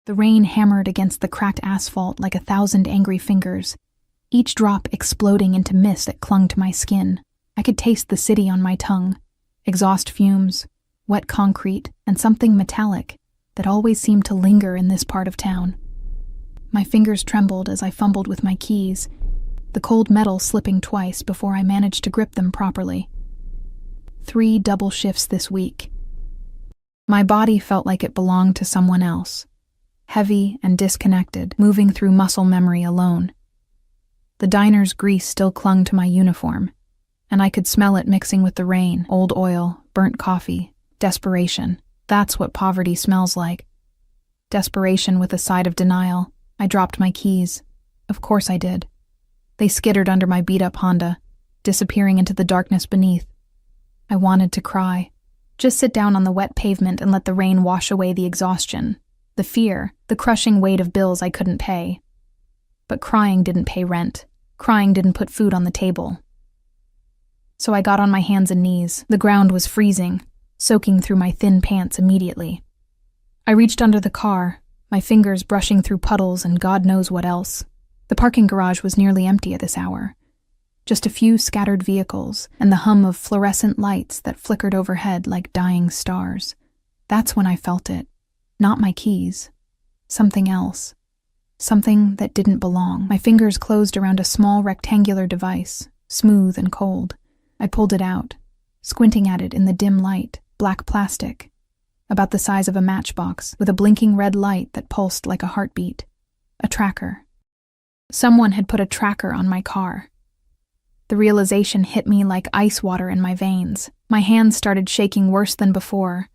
The rain hammered against the cracked asphalt like 1,000 angry fingers, each drop exploding into mist that clung to my skin. I could taste the city on my tongue, exhaust fumes, wet concrete, and something metallic that always seemed to linger in this part of town. My fingers trembled as I fumbled with my keys, the cold metal slipping twice before I managed to grip them properly. 3 double shifts this week. My body felt like it belonged to someone else, heavy and disconnected, moving through muscle memory alone. The diner's grease still clung to my uniform, and I could smell it mixing with the rain, old oil, burnt coffee, desperation. That's what poverty smells like. Desperation with a side of denial. I dropped my keys. Of course I did. They skittered under my beat-up Honda, disappearing into the darkness beneath. I wanted to cry. Just sit down on the wet pavement and let the rain wash away the exhaustion, the fear, the crushing weight of bills I couldn't pay. But crying didn't pay rent. Crying didn't put food on the table. So I got on my hands and knees. The ground was freezing, soaking through my thin pants immediately. I reached under the car, my fingers brushing through puddles and God knows what else. The parking garage was nearly empty at this hour. Just a few scattered vehicles and the hum of fluorescent lights that flickered overhead like dying stars. That's when I felt it. Not my keys. Something else. Something that didn't belong. My fingers closed around a small rectangular device, smooth and cold. I pulled it out, squinting at it in the dim light, black plastic, about the size of a matchbox, with a blinking red light that pulsed like a heartbeat. A tracker. Someone had put a tracker on my car. The realization hit me like ice water in my veins. My hands started shaking worse than before,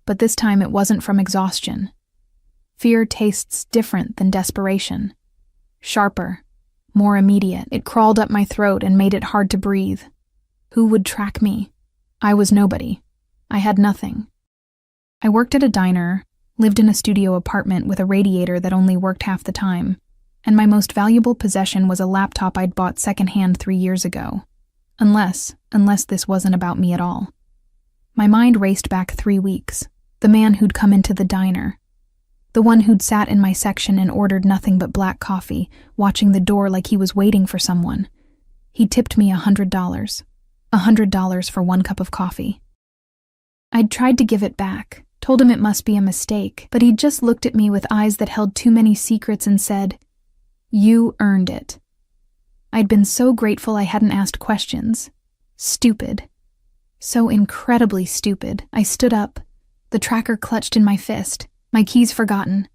but this time it wasn't from exhaustion. Fear tastes different than desperation. Sharper, more immediate. It crawled up my throat and made it hard to breathe. Who would track me? I was nobody. I had nothing. I worked at a diner, lived in a studio apartment with a radiator that only worked half the time, and my most valuable possession was a laptop I'd bought secondhand 3 years ago. Unless this wasn't about me at all. My mind raced back 3 weeks. The man who'd come into the diner. The one who'd sat in my section and ordered nothing but black coffee, watching the door like he was waiting for someone. He tipped me $100. $100 for 1 cup of coffee. I'd tried to give it back, told him it must be a mistake, but he'd just looked at me with eyes that held too many secrets and said, "You earned it." I'd been so grateful I hadn't asked questions. Stupid. So incredibly stupid. I stood up, the tracker clutched in my fist, my keys forgotten.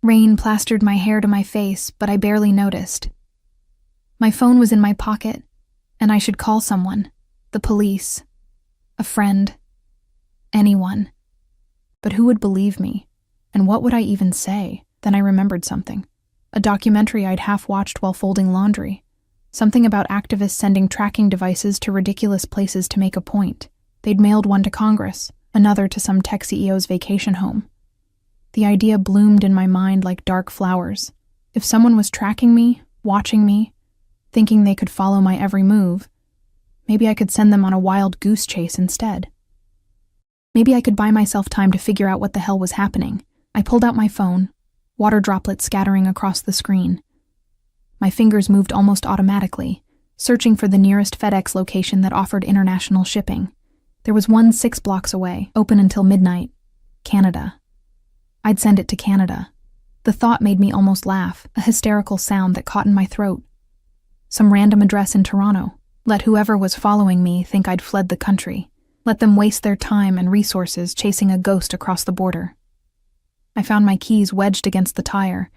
Rain plastered my hair to my face, but I barely noticed. My phone was in my pocket, and I should call someone. The police. A friend. Anyone. But who would believe me? And what would I even say? Then I remembered something. A documentary I'd half-watched while folding laundry. Something about activists sending tracking devices to ridiculous places to make a point. They'd mailed one to Congress, another to some tech CEO's vacation home. The idea bloomed in my mind like dark flowers. If someone was tracking me, watching me, thinking they could follow my every move, maybe I could send them on a wild goose chase instead. Maybe I could buy myself time to figure out what the hell was happening. I pulled out my phone, water droplets scattering across the screen. My fingers moved almost automatically, searching for the nearest FedEx location that offered international shipping. There was one 6 blocks away, open until midnight. Canada. I'd send it to Canada. The thought made me almost laugh, a hysterical sound that caught in my throat. Some random address in Toronto. Let whoever was following me think I'd fled the country. Let them waste their time and resources chasing a ghost across the border. I found my keys wedged against the tire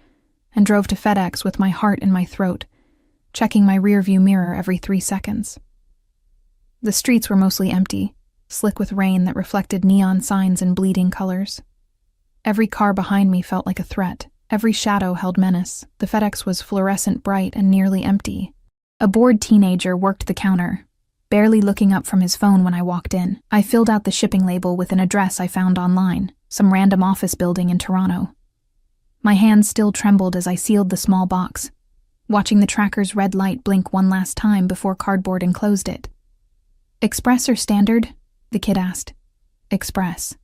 and drove to FedEx with my heart in my throat, checking my rearview mirror every 3 seconds. The streets were mostly empty, slick with rain that reflected neon signs in bleeding colors. Every car behind me felt like a threat. Every shadow held menace. The FedEx was fluorescent bright and nearly empty. A bored teenager worked the counter, barely looking up from his phone when I walked in. I filled out the shipping label with an address I found online, some random office building in Toronto. My hands still trembled as I sealed the small box, watching the tracker's red light blink one last time before cardboard enclosed it. "Express or standard?" the kid asked. "Express."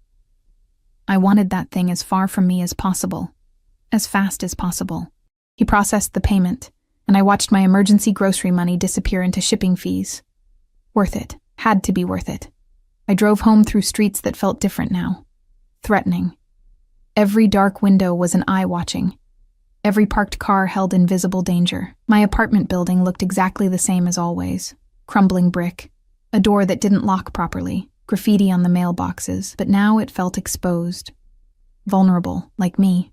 I wanted that thing as far from me as possible. as fast as possible. He processed the payment, and I watched my emergency grocery money disappear into shipping fees. Worth it. Had to be worth it. I drove home through streets that felt different now. Threatening. Every dark window was an eye watching. Every parked car held invisible danger. My apartment building looked exactly the same as always. Crumbling brick. A door that didn't lock properly. Graffiti on the mailboxes, but now it felt exposed. Vulnerable, like me.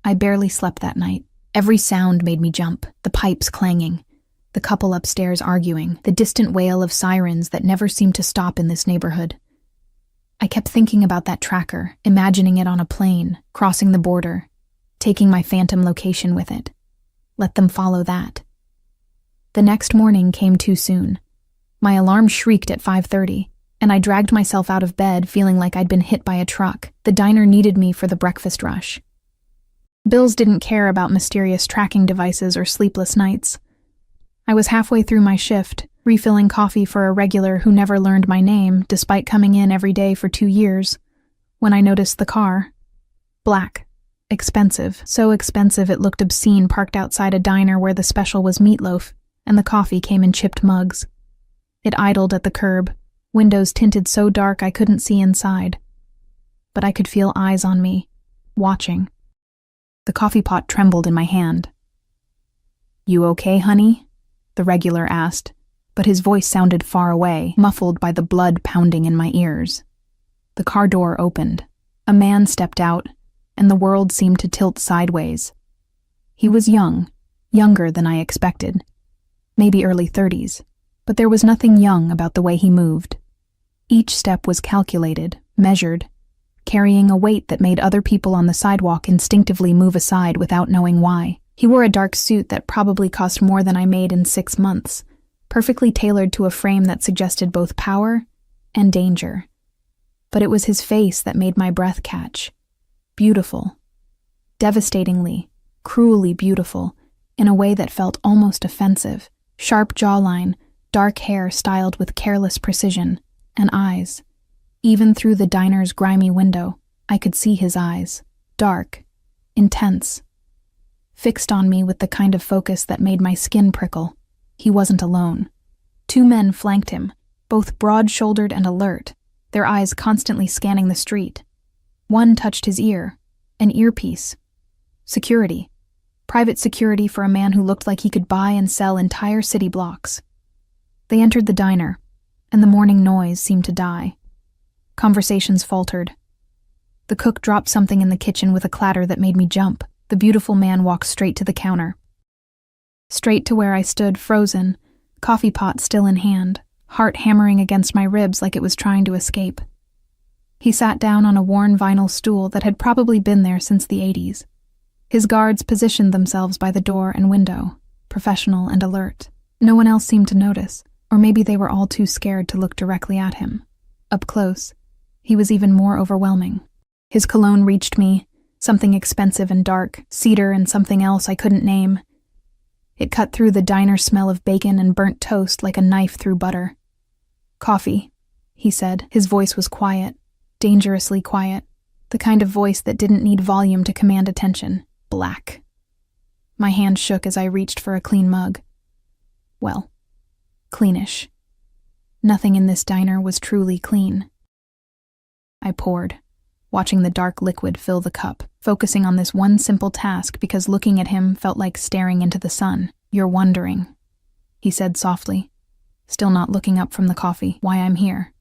I barely slept that night. Every sound made me jump, the pipes clanging, the couple upstairs arguing, the distant wail of sirens that never seemed to stop in this neighborhood. I kept thinking about that tracker, imagining it on a plane, crossing the border, taking my phantom location with it. Let them follow that. The next morning came too soon. My alarm shrieked at 5:30, and I dragged myself out of bed feeling like I'd been hit by a truck. The diner needed me for the breakfast rush. Bills didn't care about mysterious tracking devices or sleepless nights. I was halfway through my shift, refilling coffee for a regular who never learned my name despite coming in every day for 2 years, when I noticed the car. Black. Expensive. So expensive it looked obscene parked outside a diner where the special was meatloaf, and the coffee came in chipped mugs. It idled at the curb, windows tinted so dark I couldn't see inside. But I could feel eyes on me, watching. The coffee pot trembled in my hand. "You okay, honey?" the regular asked, but his voice sounded far away, muffled by the blood pounding in my ears. The car door opened. A man stepped out, and the world seemed to tilt sideways. He was young, younger than I expected. Maybe early 30s, but there was nothing young about the way he moved. Each step was calculated, measured, carrying a weight that made other people on the sidewalk instinctively move aside without knowing why. He wore a dark suit that probably cost more than I made in 6 months, perfectly tailored to a frame that suggested both power and danger. But it was his face that made my breath catch. Beautiful. Devastatingly, cruelly beautiful, in a way that felt almost offensive. Sharp jawline, dark hair styled with careless precision, and eyes. Even through the diner's grimy window, I could see his eyes. Dark. Intense. Fixed on me with the kind of focus that made my skin prickle. He wasn't alone. 2 men flanked him, both broad-shouldered and alert, their eyes constantly scanning the street. One touched his ear, an earpiece. Security. Private security for a man who looked like he could buy and sell entire city blocks. They entered the diner, and the morning noise seemed to die. Conversations faltered. The cook dropped something in the kitchen with a clatter that made me jump. The beautiful man walked straight to the counter. Straight to where I stood, frozen, coffee pot still in hand, heart hammering against my ribs like it was trying to escape. He sat down on a worn vinyl stool that had probably been there since the 80s. His guards positioned themselves by the door and window, professional and alert. No one else seemed to notice, or maybe they were all too scared to look directly at him. Up close, he was even more overwhelming. His cologne reached me, something expensive and dark, cedar and something else I couldn't name. It cut through the diner smell of bacon and burnt toast like a knife through butter. "Coffee," he said. His voice was quiet, dangerously quiet, the kind of voice that didn't need volume to command attention. Black. My hand shook as I reached for a clean mug. Well, cleanish. Nothing in this diner was truly clean. I poured, watching the dark liquid fill the cup, focusing on this one simple task because looking at him felt like staring into the sun. "You're wondering," he said softly, still not looking up from the coffee, "why I'm here."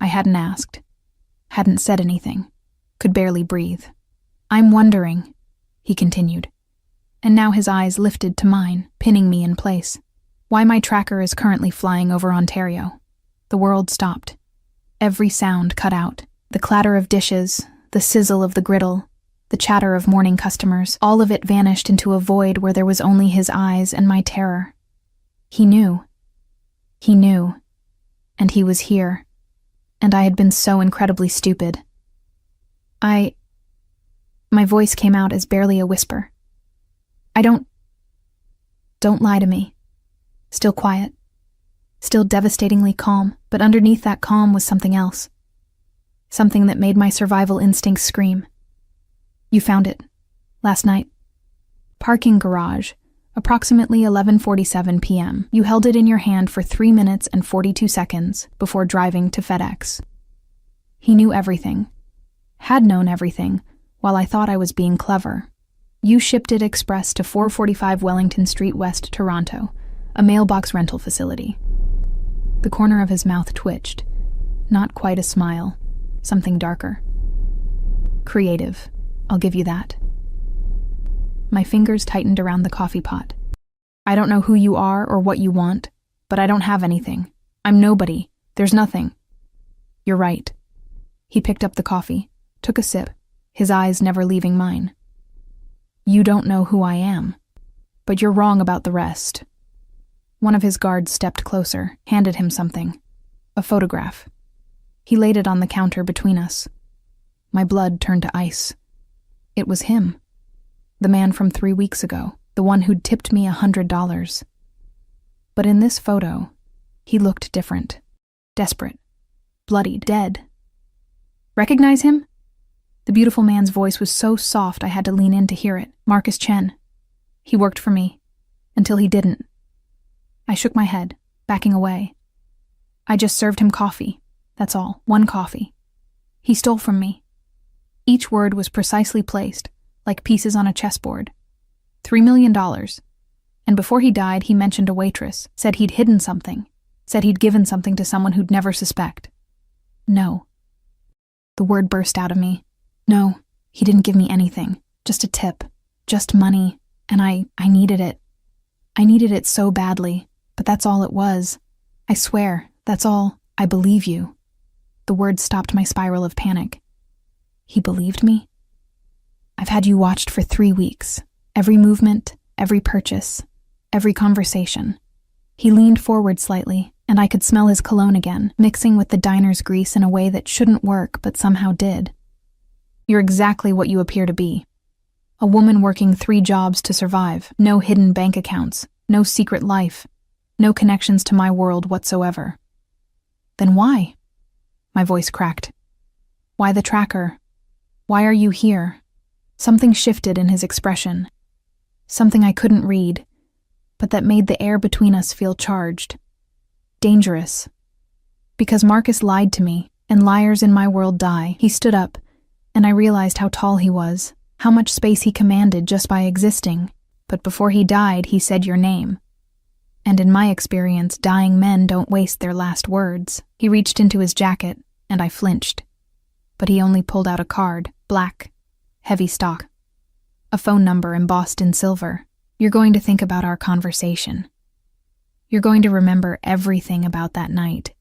I hadn't asked, hadn't said anything, could barely breathe. "I'm wondering," he continued, and now his eyes lifted to mine, pinning me in place. "Why my tracker is currently flying over Ontario." The world stopped. Every sound cut out. The clatter of dishes, the sizzle of the griddle, the chatter of morning customers, all of it vanished into a void where there was only his eyes and my terror. He knew. He knew. And he was here. And I had been so incredibly stupid. My voice came out as barely a whisper. Don't lie to me." Still quiet. Still devastatingly calm, but underneath that calm was something else. Something that made my survival instincts scream. "You found it. Last night. Parking garage. Approximately 11:47 p.m. You held it in your hand for 3 minutes and 42 seconds before driving to FedEx. He knew everything. Had known everything, while I thought I was being clever. You shipped it express to 445 Wellington Street, West Toronto, a mailbox rental facility. The corner of his mouth twitched. Not quite a smile. Something darker. Creative. I'll give you that. My fingers tightened around the coffee pot. I don't know who you are or what you want, but I don't have anything. I'm nobody. There's nothing. You're right. He picked up the coffee, took a sip, his eyes never leaving mine. You don't know who I am, but you're wrong about the rest. One of his guards stepped closer, handed him something. A photograph. He laid it on the counter between us. My blood turned to ice. It was him. The man from 3 weeks ago, the one who'd tipped me $100. But in this photo, he looked different. Desperate. Bloodied. Dead. Recognize him? The beautiful man's voice was so soft I had to lean in to hear it. Marcus Chen. He worked for me. Until he didn't. I shook my head, backing away. I just served him coffee. That's all. 1 coffee. He stole from me. Each word was precisely placed, like pieces on a chessboard. $3 million. And before he died, he mentioned a waitress, said he'd hidden something, said he'd given something to someone who'd never suspect. No. The word burst out of me. No, he didn't give me anything. Just a tip. Just money. And I needed it. I needed it so badly, but that's all it was. I swear, that's all. I believe you. The word stopped my spiral of panic. He believed me? I've had you watched for 3 weeks. Every movement, every purchase, every conversation. He leaned forward slightly, and I could smell his cologne again, mixing with the diner's grease in a way that shouldn't work but somehow did. You're exactly what you appear to be. A woman working 3 jobs to survive, no hidden bank accounts, no secret life, no connections to my world whatsoever. Then why? My voice cracked. Why the tracker? Why are you here? Something shifted in his expression. Something I couldn't read, but that made the air between us feel charged. Dangerous. Because Marcus lied to me, and liars in my world die. He stood up, and I realized how tall he was, how much space he commanded just by existing. But before he died, he said your name. And in my experience, dying men don't waste their last words. He reached into his jacket, and I flinched. But he only pulled out a card, black, heavy stock. A phone number embossed in silver. You're going to think about our conversation. You're going to remember everything about that night.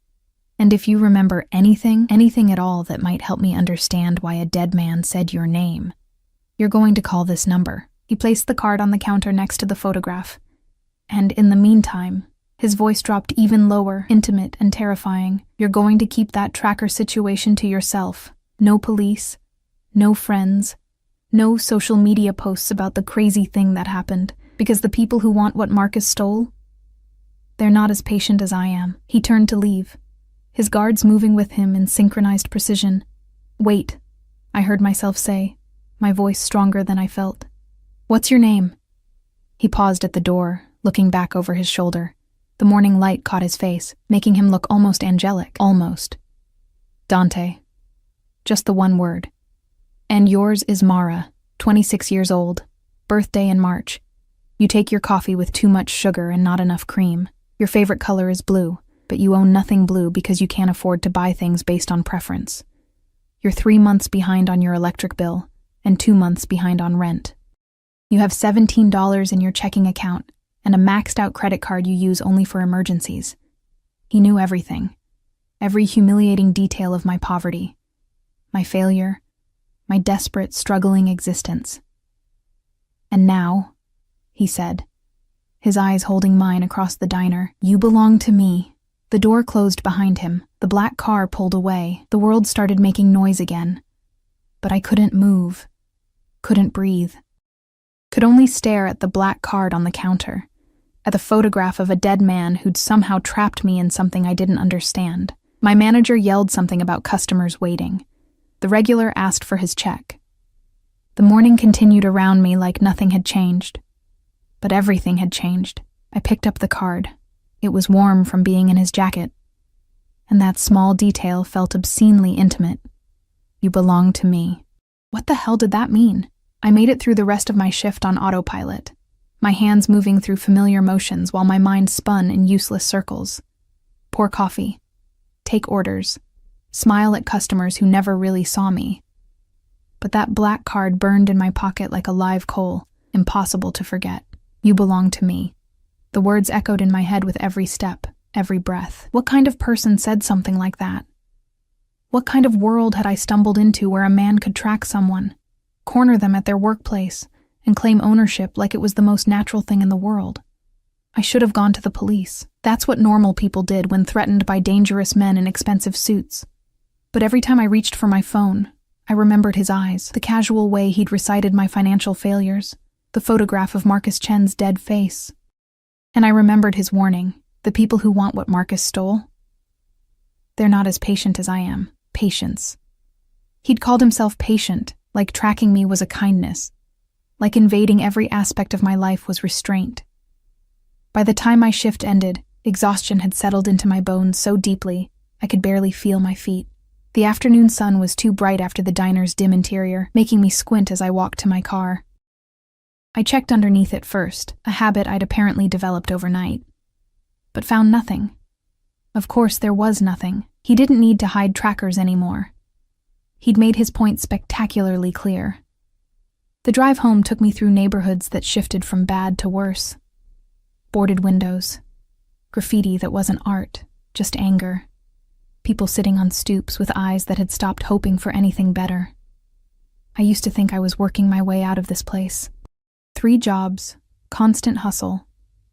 And if you remember anything at all that might help me understand why a dead man said your name, you're going to call this number. He placed the card on the counter next to the photograph. And in the meantime, his voice dropped even lower, intimate and terrifying. You're going to keep that tracker situation to yourself. No police, no friends, no social media posts about the crazy thing that happened, because the people who want what Marcus stole, they're not as patient as I am. He turned to leave, his guards moving with him in synchronized precision. Wait, I heard myself say, my voice stronger than I felt. What's your name? He paused at the door, looking back over his shoulder. The morning light caught his face, making him look almost angelic. Almost. Dante. Just the one word. And yours is Mara, 26 years old. Birthday in March. You take your coffee with too much sugar and not enough cream. Your favorite color is blue, but you own nothing blue because you can't afford to buy things based on preference. You're 3 months behind on your electric bill and 2 months behind on rent. You have $17 in your checking account and a maxed-out credit card you use only for emergencies. He knew everything. Every humiliating detail of my poverty. My failure. My desperate, struggling existence. And now, he said, his eyes holding mine across the diner, you belong to me. The door closed behind him. The black car pulled away. The world started making noise again. But I couldn't move. Couldn't breathe. Could only stare at the black card on the counter, at the photograph of a dead man who'd somehow trapped me in something I didn't understand. My manager yelled something about customers waiting. The regular asked for his check. The morning continued around me like nothing had changed. But everything had changed. I picked up the card. It was warm from being in his jacket. And that small detail felt obscenely intimate. You belong to me. What the hell did that mean? I made it through the rest of my shift on autopilot, my hands moving through familiar motions while my mind spun in useless circles. Pour coffee. Take orders. Smile at customers who never really saw me. But that black card burned in my pocket like a live coal, impossible to forget. You belong to me. The words echoed in my head with every step, every breath. What kind of person said something like that? What kind of world had I stumbled into where a man could track someone, corner them at their workplace, and claim ownership like it was the most natural thing in the world? I should have gone to the police. That's what normal people did when threatened by dangerous men in expensive suits. But every time I reached for my phone, I remembered his eyes, the casual way he'd recited my financial failures, the photograph of Marcus Chen's dead face. And I remembered his warning, the people who want what Marcus stole. They're not as patient as I am. Patience. He'd called himself patient, like tracking me was a kindness, like invading every aspect of my life was restraint. By the time my shift ended, exhaustion had settled into my bones so deeply I could barely feel my feet. The afternoon sun was too bright after the diner's dim interior, making me squint as I walked to my car. I checked underneath it first, a habit I'd apparently developed overnight, but found nothing. Of course, there was nothing. He didn't need to hide trackers anymore. He'd made his point spectacularly clear. The drive home took me through neighborhoods that shifted from bad to worse. Boarded windows. Graffiti that wasn't art, just anger. People sitting on stoops with eyes that had stopped hoping for anything better. I used to think I was working my way out of this place. 3 jobs, constant hustle,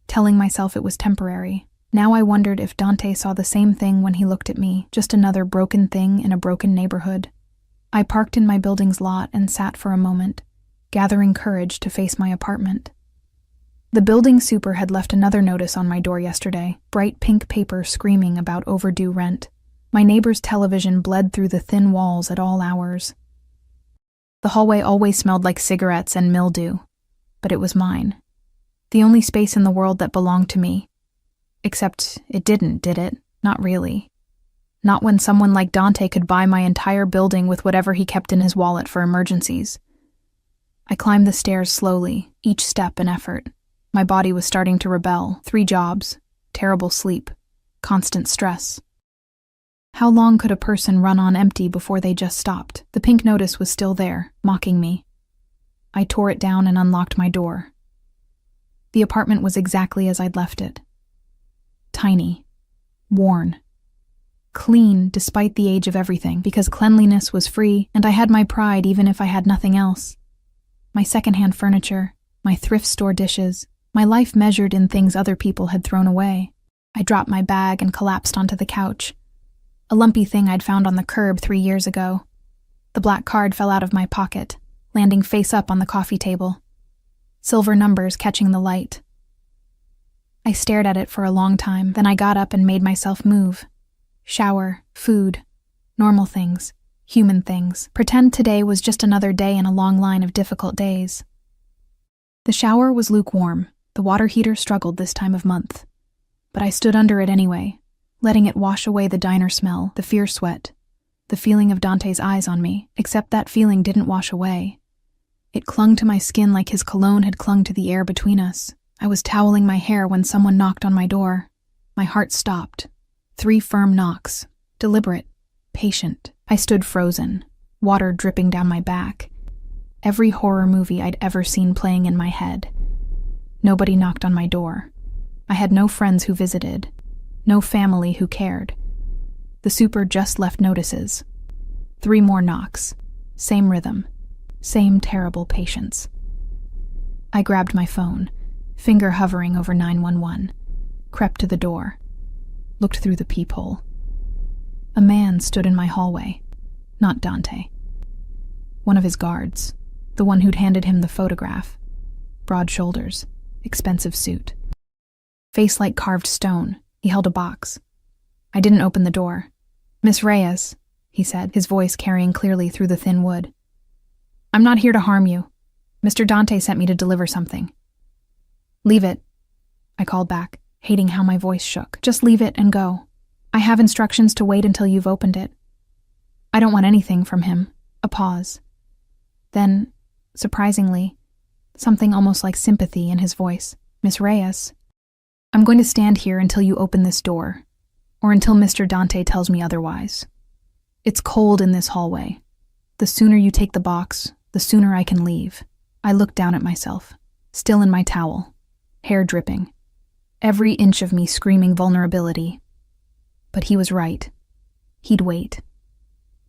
telling myself it was temporary. Now I wondered if Dante saw the same thing when he looked at me, just another broken thing in a broken neighborhood. I parked in my building's lot and sat for a moment, gathering courage to face my apartment. The building super had left another notice on my door yesterday, bright pink paper screaming about overdue rent. My neighbor's television bled through the thin walls at all hours. The hallway always smelled like cigarettes and mildew, but it was mine. The only space in the world that belonged to me. Except it didn't, did it? Not really. Not when someone like Dante could buy my entire building with whatever he kept in his wallet for emergencies. I climbed the stairs slowly, each step an effort. My body was starting to rebel. 3 jobs, terrible sleep, constant stress. How long could a person run on empty before they just stopped? The pink notice was still there, mocking me. I tore it down and unlocked my door. The apartment was exactly as I'd left it. Tiny. Worn. Clean despite the age of everything, because cleanliness was free and I had my pride even if I had nothing else. My secondhand furniture, my thrift store dishes, my life measured in things other people had thrown away. I dropped my bag and collapsed onto the couch. A lumpy thing I'd found on the curb 3 years ago. The black card fell out of my pocket, landing face up on the coffee table. Silver numbers catching the light. I stared at it for a long time, then I got up and made myself move. Shower, food, normal things, human things. Pretend today was just another day in a long line of difficult days. The shower was lukewarm. The water heater struggled this time of month. But I stood under it anyway, letting it wash away the diner smell, the fierce sweat, the feeling of Dante's eyes on me, except that feeling didn't wash away. It clung to my skin like his cologne had clung to the air between us. I was toweling my hair when someone knocked on my door. My heart stopped. 3 firm knocks. Deliberate. Patient. I stood frozen, water dripping down my back. Every horror movie I'd ever seen playing in my head. Nobody knocked on my door. I had no friends who visited. No family who cared. The super just left notices. 3 more knocks. Same rhythm. Same terrible patience. I grabbed my phone, finger hovering over 911, crept to the door, looked through the peephole. A man stood in my hallway. Not Dante. One of his guards, the one who'd handed him the photograph. Broad shoulders, expensive suit. Face like carved stone, he held a box. I didn't open the door. "Miss Reyes," he said, his voice carrying clearly through the thin wood. I'm not here to harm you. Mr. Dante sent me to deliver something. Leave it, I called back, hating how my voice shook. Just leave it and go. I have instructions to wait until you've opened it. I don't want anything from him. A pause. Then, surprisingly, something almost like sympathy in his voice. Miss Reyes, I'm going to stand here until you open this door, or until Mr. Dante tells me otherwise. It's cold in this hallway. The sooner you take the box, the sooner I can leave. I looked down at myself, still in my towel, hair dripping, every inch of me screaming vulnerability. But he was right. He'd wait.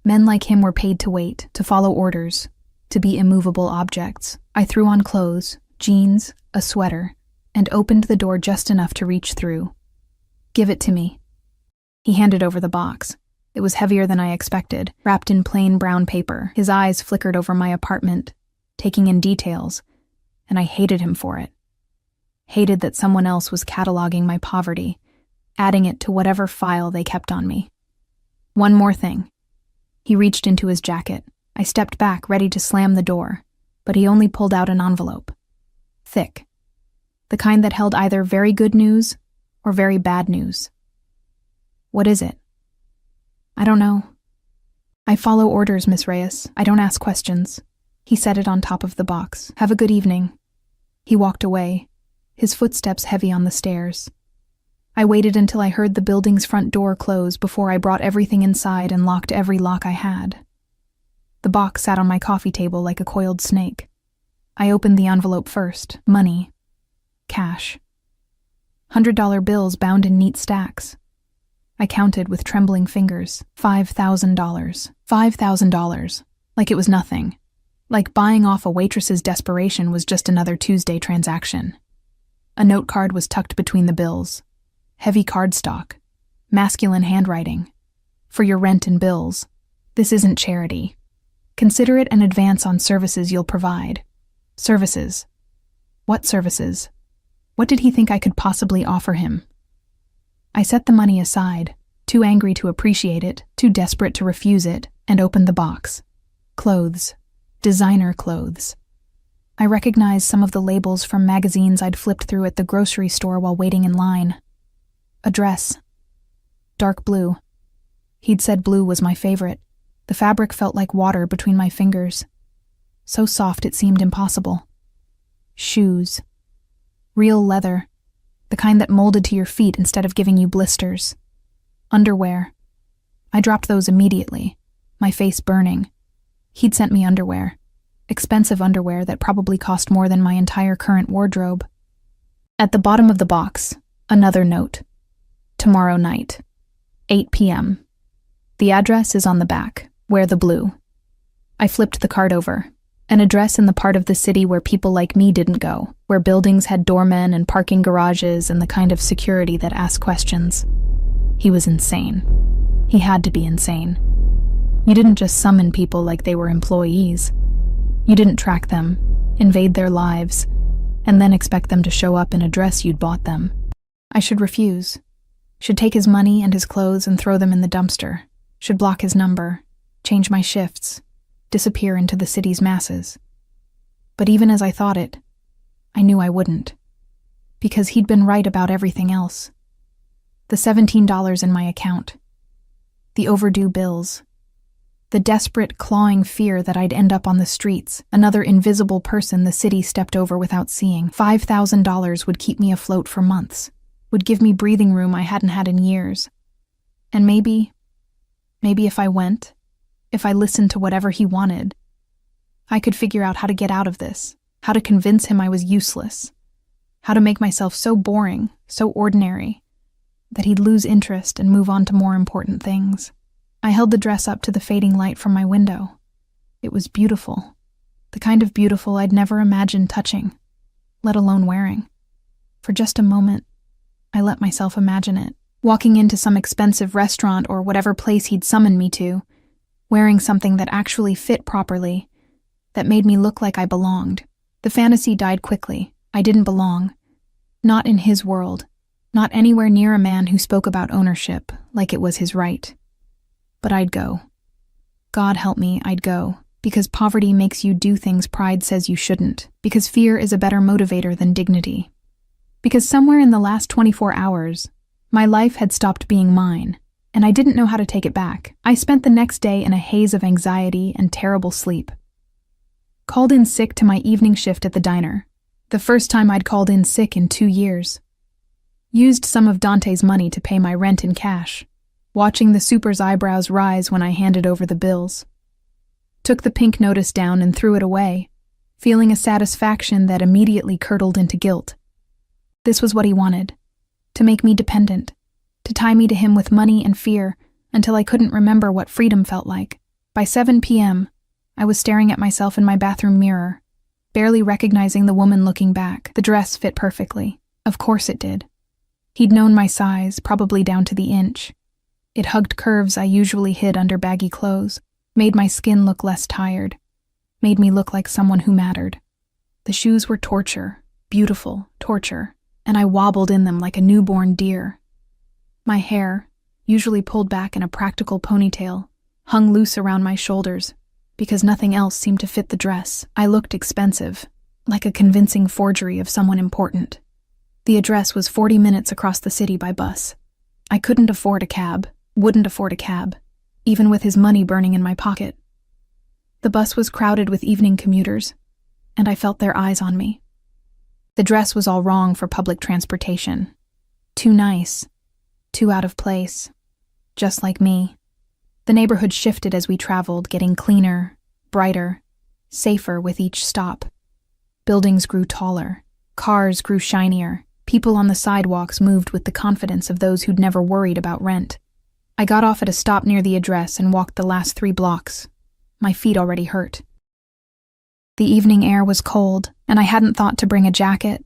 Men like him were paid to wait, to follow orders, to be immovable objects. I threw on clothes, jeans, a sweater, and opened the door just enough to reach through. Give it to me. He handed over the box. It was heavier than I expected, wrapped in plain brown paper. His eyes flickered over my apartment, taking in details, and I hated him for it. Hated that someone else was cataloging my poverty, adding it to whatever file they kept on me. One more thing. He reached into his jacket. I stepped back, ready to slam the door, but he only pulled out an envelope. Thick. The kind that held either very good news or very bad news. What is it? I don't know. I follow orders, Miss Reyes. I don't ask questions. He set it on top of the box. Have a good evening. He walked away, his footsteps heavy on the stairs. I waited until I heard the building's front door close before I brought everything inside and locked every lock I had. The box sat on my coffee table like a coiled snake. I opened the envelope first. Money. Cash. $100 bills bound in neat stacks. I counted with trembling fingers. $5,000. $5,000. Like it was nothing. Like buying off a waitress's desperation was just another Tuesday transaction. A note card was tucked between the bills. Heavy cardstock. Masculine handwriting. For your rent and bills. This isn't charity. Consider it an advance on services you'll provide. Services. What services? What did he think I could possibly offer him? I set the money aside, too angry to appreciate it, too desperate to refuse it, and opened the box. Clothes. Designer clothes. I recognized some of the labels from magazines I'd flipped through at the grocery store while waiting in line. A dress. Dark blue. He'd said blue was my favorite. The fabric felt like water between my fingers. So soft it seemed impossible. Shoes. Real leather. The kind that molded to your feet instead of giving you blisters. Underwear. I dropped those immediately, my face burning. He'd sent me underwear. Expensive underwear that probably cost more than my entire current wardrobe. At the bottom of the box, another note. Tomorrow night. 8 p.m. The address is on the back. Wear the blue. I flipped the card over. An address in the part of the city where people like me didn't go, where buildings had doormen and parking garages and the kind of security that asked questions. He was insane. He had to be insane. You didn't just summon people like they were employees. You didn't track them, invade their lives, and then expect them to show up in a dress you'd bought them. I should refuse. Should take his money and his clothes and throw them in the dumpster. Should block his number, change my shifts, disappear into the city's masses. But even as I thought it, I knew I wouldn't. Because he'd been right about everything else. The $17 in my account. The overdue bills. The desperate, clawing fear that I'd end up on the streets, another invisible person the city stepped over without seeing. $5,000 would keep me afloat for months, would give me breathing room I hadn't had in years. And maybe if I went, if I listened to whatever he wanted, I could figure out how to get out of this, how to convince him I was useless, how to make myself so boring, so ordinary, that he'd lose interest and move on to more important things. I held the dress up to the fading light from my window. It was beautiful, the kind of beautiful I'd never imagined touching, let alone wearing. For just a moment, I let myself imagine it, walking into some expensive restaurant or whatever place he'd summoned me to, wearing something that actually fit properly, that made me look like I belonged. The fantasy died quickly. I didn't belong. Not in his world. Not anywhere near a man who spoke about ownership like it was his right. But I'd go. God help me, I'd go. Because poverty makes you do things pride says you shouldn't. Because fear is a better motivator than dignity. Because somewhere in the last 24 hours, my life had stopped being mine, and I didn't know how to take it back. I spent the next day in a haze of anxiety and terrible sleep. Called in sick to my evening shift at the diner. The first time I'd called in sick in 2 years. Used some of Dante's money to pay my rent in cash, watching the super's eyebrows rise when I handed over the bills. Took the pink notice down and threw it away, feeling a satisfaction that immediately curdled into guilt. This was what he wanted, to make me dependent, to tie me to him with money and fear until I couldn't remember what freedom felt like. By 7 p.m., I was staring at myself in my bathroom mirror, barely recognizing the woman looking back. The dress fit perfectly. Of course it did. He'd known my size, probably down to the inch. It hugged curves I usually hid under baggy clothes, made my skin look less tired, made me look like someone who mattered. The shoes were torture, beautiful torture, and I wobbled in them like a newborn deer. My hair, usually pulled back in a practical ponytail, hung loose around my shoulders because nothing else seemed to fit the dress. I looked expensive, like a convincing forgery of someone important. The address was 40 minutes across the city by bus. I couldn't afford a cab, wouldn't afford a cab, even with his money burning in my pocket. The bus was crowded with evening commuters, and I felt their eyes on me. The dress was all wrong for public transportation. Too nice, too out of place, just like me. The neighborhood shifted as we traveled, getting cleaner, brighter, safer with each stop. Buildings grew taller, cars grew shinier, people on the sidewalks moved with the confidence of those who'd never worried about rent. I got off at a stop near the address and walked the last 3 blocks. My feet already hurt. The evening air was cold, and I hadn't thought to bring a jacket.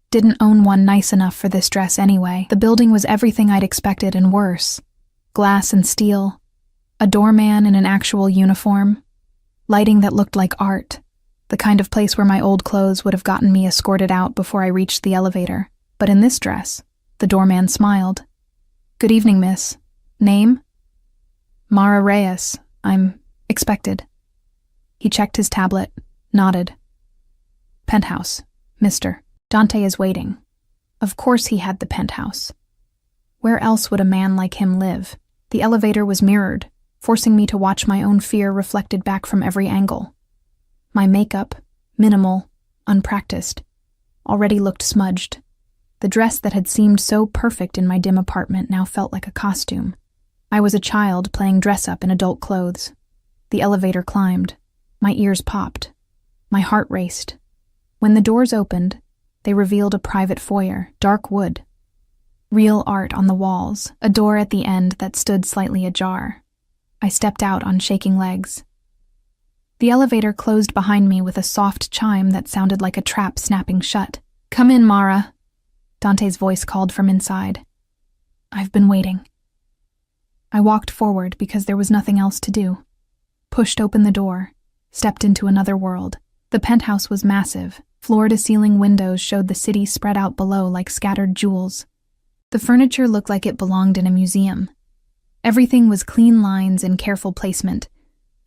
Didn't own one nice enough for this dress anyway. The building was everything I'd expected and worse. Glass and steel, a doorman in an actual uniform, lighting that looked like art, the kind of place where my old clothes would have gotten me escorted out before I reached the elevator. But in this dress, the doorman smiled. "Good evening, miss. Name?" "Mara Reyes. I'm expected." He checked his tablet, nodded. "Penthouse, mister. Dante is waiting." Of course he had the penthouse. Where else would a man like him live? The elevator was mirrored, forcing me to watch my own fear reflected back from every angle. My makeup, minimal, unpracticed, already looked smudged. The dress that had seemed so perfect in my dim apartment now felt like a costume. I was a child playing dress-up in adult clothes. The elevator climbed. My ears popped. My heart raced. When the doors opened, they revealed a private foyer, dark wood. Real art on the walls, a door at the end that stood slightly ajar. I stepped out on shaking legs. The elevator closed behind me with a soft chime that sounded like a trap snapping shut. "Come in, Mara," Dante's voice called from inside. "I've been waiting." I walked forward because there was nothing else to do. Pushed open the door, stepped into another world. The penthouse was massive. Floor-to-ceiling windows showed the city spread out below like scattered jewels. The furniture looked like it belonged in a museum. Everything was clean lines and careful placement,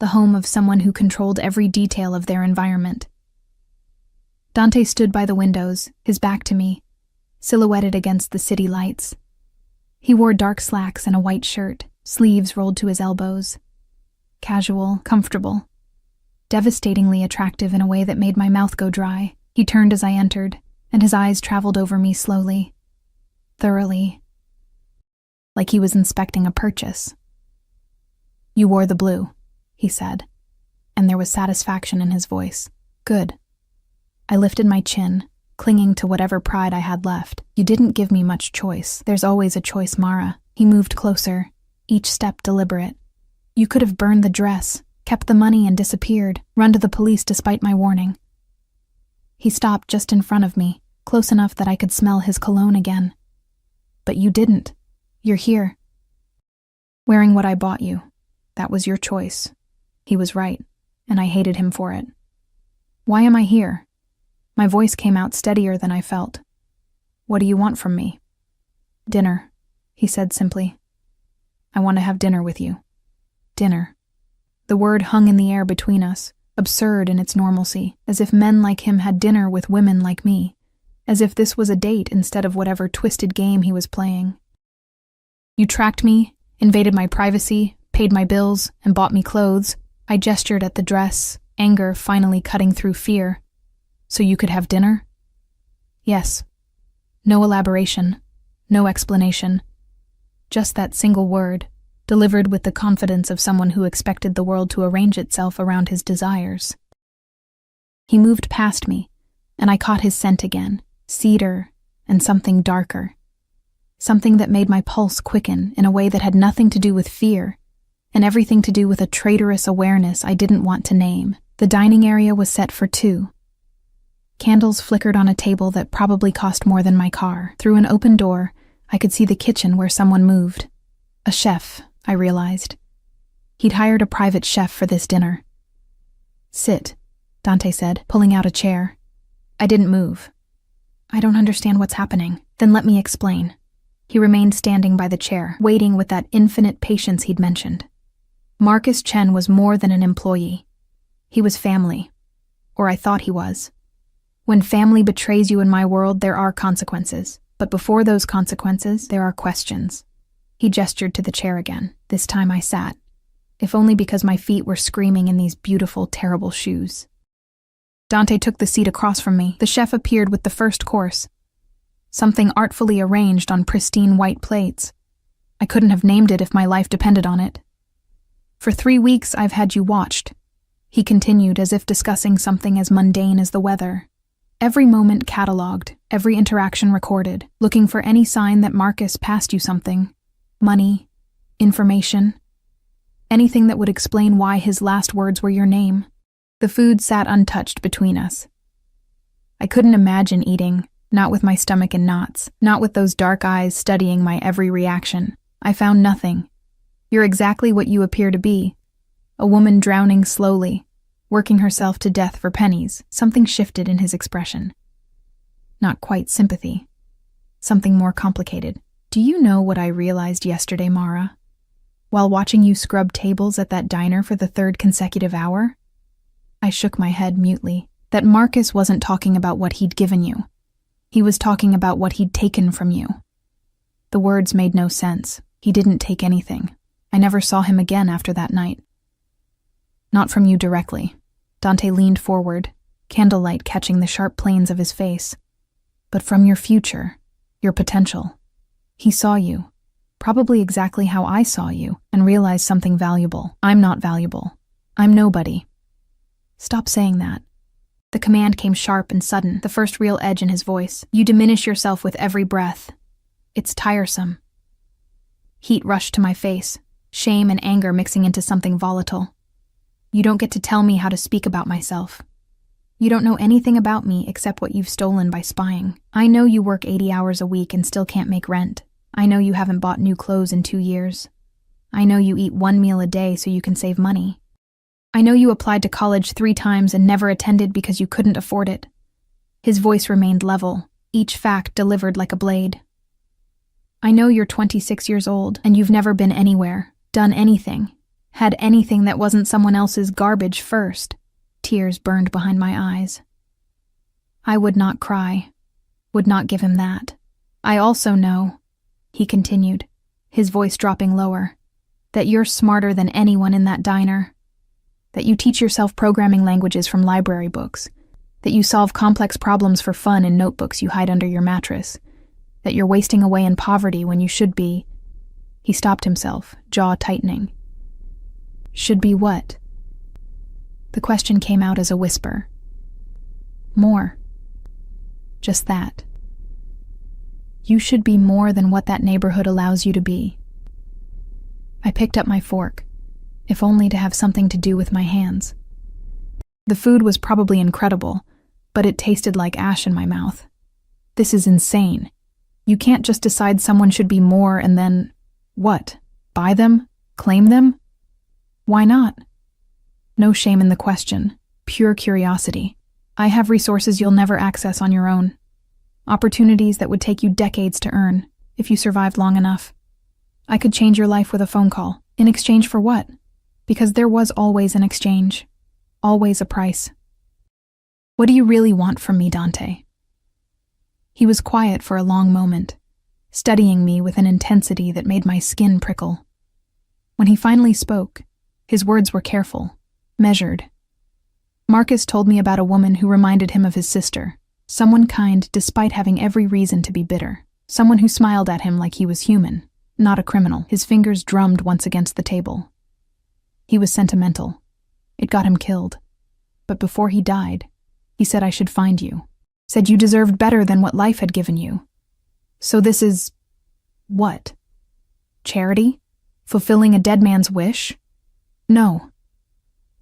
the home of someone who controlled every detail of their environment. Dante stood by the windows, his back to me, silhouetted against the city lights. He wore dark slacks and a white shirt, sleeves rolled to his elbows. Casual, comfortable, devastatingly attractive in a way that made my mouth go dry. He turned as I entered, and his eyes traveled over me slowly, thoroughly, like he was inspecting a purchase. "You wore the blue," he said, and there was satisfaction in his voice. "Good." I lifted my chin, clinging to whatever pride I had left. "You didn't give me much choice. There's always a choice, Mara." He moved closer, each step deliberate. "You could have burned the dress, kept the money and disappeared, run to the police despite my warning." He stopped just in front of me, close enough that I could smell his cologne again. "But you didn't. You're here. Wearing what I bought you. That was your choice." He was right, and I hated him for it. "Why am I here?" My voice came out steadier than I felt. "What do you want from me?" "Dinner," he said simply. "I want to have dinner with you." Dinner. The word hung in the air between us, absurd in its normalcy, as if men like him had dinner with women like me, as if this was a date instead of whatever twisted game he was playing. You tracked me, invaded my privacy, paid my bills, and bought me clothes. I gestured at the dress, anger finally cutting through fear. So you could have dinner? Yes. No elaboration, no explanation. Just that single word, delivered with the confidence of someone who expected the world to arrange itself around his desires. He moved past me, and I caught his scent again, cedar and something darker. Something that made my pulse quicken in a way that had nothing to do with fear, and everything to do with a traitorous awareness I didn't want to name. The dining area was set for 2. Candles flickered on a table that probably cost more than my car. Through an open door, I could see the kitchen where someone moved. A chef, I realized. He'd hired a private chef for this dinner. Sit, Dante said, pulling out a chair. I didn't move. I don't understand what's happening. Then let me explain. He remained standing by the chair, waiting with that infinite patience he'd mentioned. Marcus Chen was more than an employee. He was family. Or I thought he was. When family betrays you in my world, there are consequences. But before those consequences, there are questions. He gestured to the chair again. This time I sat, if only because my feet were screaming in these beautiful, terrible shoes. Dante took the seat across from me. The chef appeared with the first course. Something artfully arranged on pristine white plates. I couldn't have named it if my life depended on it. For 3 weeks I've had you watched, he continued as if discussing something as mundane as the weather. Every moment catalogued, every interaction recorded, looking for any sign that Marcus passed you something. Money, information, anything that would explain why his last words were your name. The food sat untouched between us. I couldn't imagine eating, not with my stomach in knots, not with those dark eyes studying my every reaction. I found nothing. You're exactly what you appear to be. A woman drowning slowly, working herself to death for pennies. Something shifted in his expression. Not quite sympathy. Something more complicated. Do you know what I realized yesterday, Mara? While watching you scrub tables at that diner for the 3rd consecutive hour? I shook my head mutely. That Marcus wasn't talking about what he'd given you. He was talking about what he'd taken from you. The words made no sense. He didn't take anything. I never saw him again after that night. Not from you directly. Dante leaned forward, candlelight catching the sharp planes of his face. But from your future, your potential. He saw you, probably exactly how I saw you, and realized something valuable. I'm not valuable. I'm nobody. Stop saying that. The command came sharp and sudden, the first real edge in his voice. You diminish yourself with every breath. It's tiresome. Heat rushed to my face, shame and anger mixing into something volatile. You don't get to tell me how to speak about myself. You don't know anything about me except what you've stolen by spying. I know you work 80 hours a week and still can't make rent. I know you haven't bought new clothes in 2 years. I know you eat 1 meal a day so you can save money. I know you applied to college 3 times and never attended because you couldn't afford it. His voice remained level, each fact delivered like a blade. I know you're 26 years old and you've never been anywhere, done anything, had anything that wasn't someone else's garbage first. Tears burned behind my eyes. I would not cry, would not give him that. I also know, he continued, his voice dropping lower, that you're smarter than anyone in that diner. That you teach yourself programming languages from library books. That you solve complex problems for fun in notebooks you hide under your mattress. That you're wasting away in poverty when you should be... He stopped himself, jaw tightening. Should be what? The question came out as a whisper. More. Just that. You should be more than what that neighborhood allows you to be. I picked up my fork, if only to have something to do with my hands. The food was probably incredible, but it tasted like ash in my mouth. This is insane. You can't just decide someone should be more and then, what, buy them? Claim them? Why not? No shame in the question, pure curiosity. I have resources you'll never access on your own. Opportunities that would take you decades to earn, if you survived long enough. I could change your life with a phone call. In exchange for what? Because there was always an exchange. Always a price. What do you really want from me, Dante? He was quiet for a long moment, studying me with an intensity that made my skin prickle. When he finally spoke, his words were careful, measured. Marcus told me about a woman who reminded him of his sister, someone kind despite having every reason to be bitter, someone who smiled at him like he was human, not a criminal. His fingers drummed once against the table. He was sentimental. It got him killed. But before he died, he said I should find you, said you deserved better than what life had given you. So this is... what? Charity? Fulfilling a dead man's wish? No.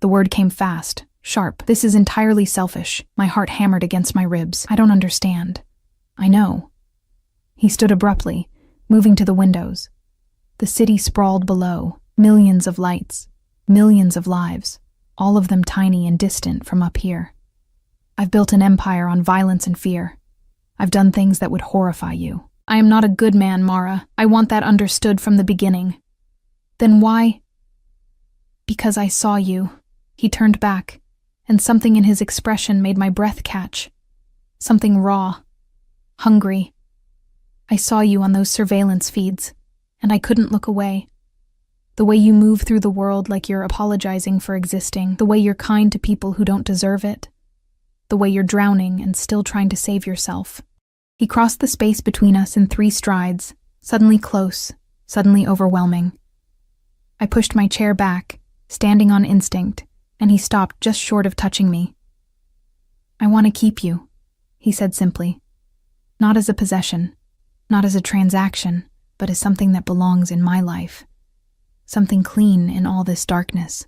The word came fast, sharp. This is entirely selfish. My heart hammered against my ribs. I don't understand. I know. He stood abruptly, moving to the windows. The city sprawled below, millions of lights, millions of lives, all of them tiny and distant from up here. I've built an empire on violence and fear. I've done things that would horrify you. I am not a good man, Mara. I want that understood from the beginning. Then why? Because I saw you. He turned back, and something in his expression made my breath catch. Something raw, hungry. I saw you on those surveillance feeds, and I couldn't look away. The way you move through the world like you're apologizing for existing, the way you're kind to people who don't deserve it, the way you're drowning and still trying to save yourself. He crossed the space between us in 3 strides, suddenly close, suddenly overwhelming. I pushed my chair back, standing on instinct, and he stopped just short of touching me. I want to keep you, he said simply. Not as a possession, not as a transaction, but as something that belongs in my life. Something clean in all this darkness.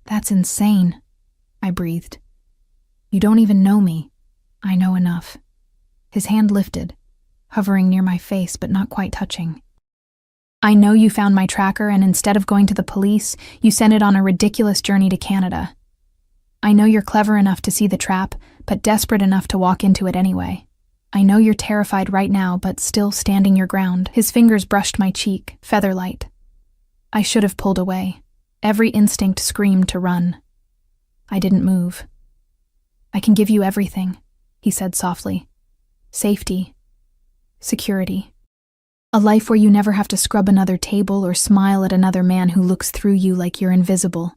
That's insane, I breathed. You don't even know me. I know enough. His hand lifted, hovering near my face but not quite touching. I know you found my tracker and instead of going to the police, you sent it on a ridiculous journey to Canada. I know you're clever enough to see the trap, but desperate enough to walk into it anyway. I know you're terrified right now, but still standing your ground. His fingers brushed my cheek, featherlight. I should have pulled away. Every instinct screamed to run. I didn't move. I can give you everything, he said softly. Safety. Security. A life where you never have to scrub another table or smile at another man who looks through you like you're invisible.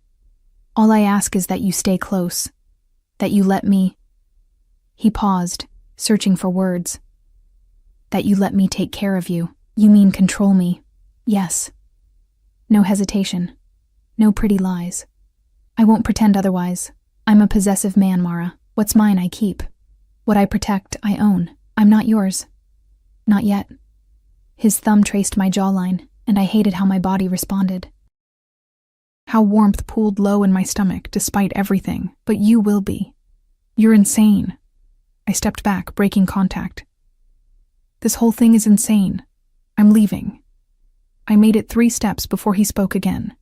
All I ask is that you stay close. That you let me... He paused, searching for words. That you let me take care of you. You mean control me. Yes. No hesitation. No pretty lies. I won't pretend otherwise. I'm a possessive man, Mara. What's mine, I keep. What I protect, I own. I'm not yours. Not yet. His thumb traced my jawline, and I hated how my body responded. How warmth pooled low in my stomach, despite everything. But you will be. You're insane. I stepped back, breaking contact. This whole thing is insane. I'm leaving. I made it 3 steps before he spoke again.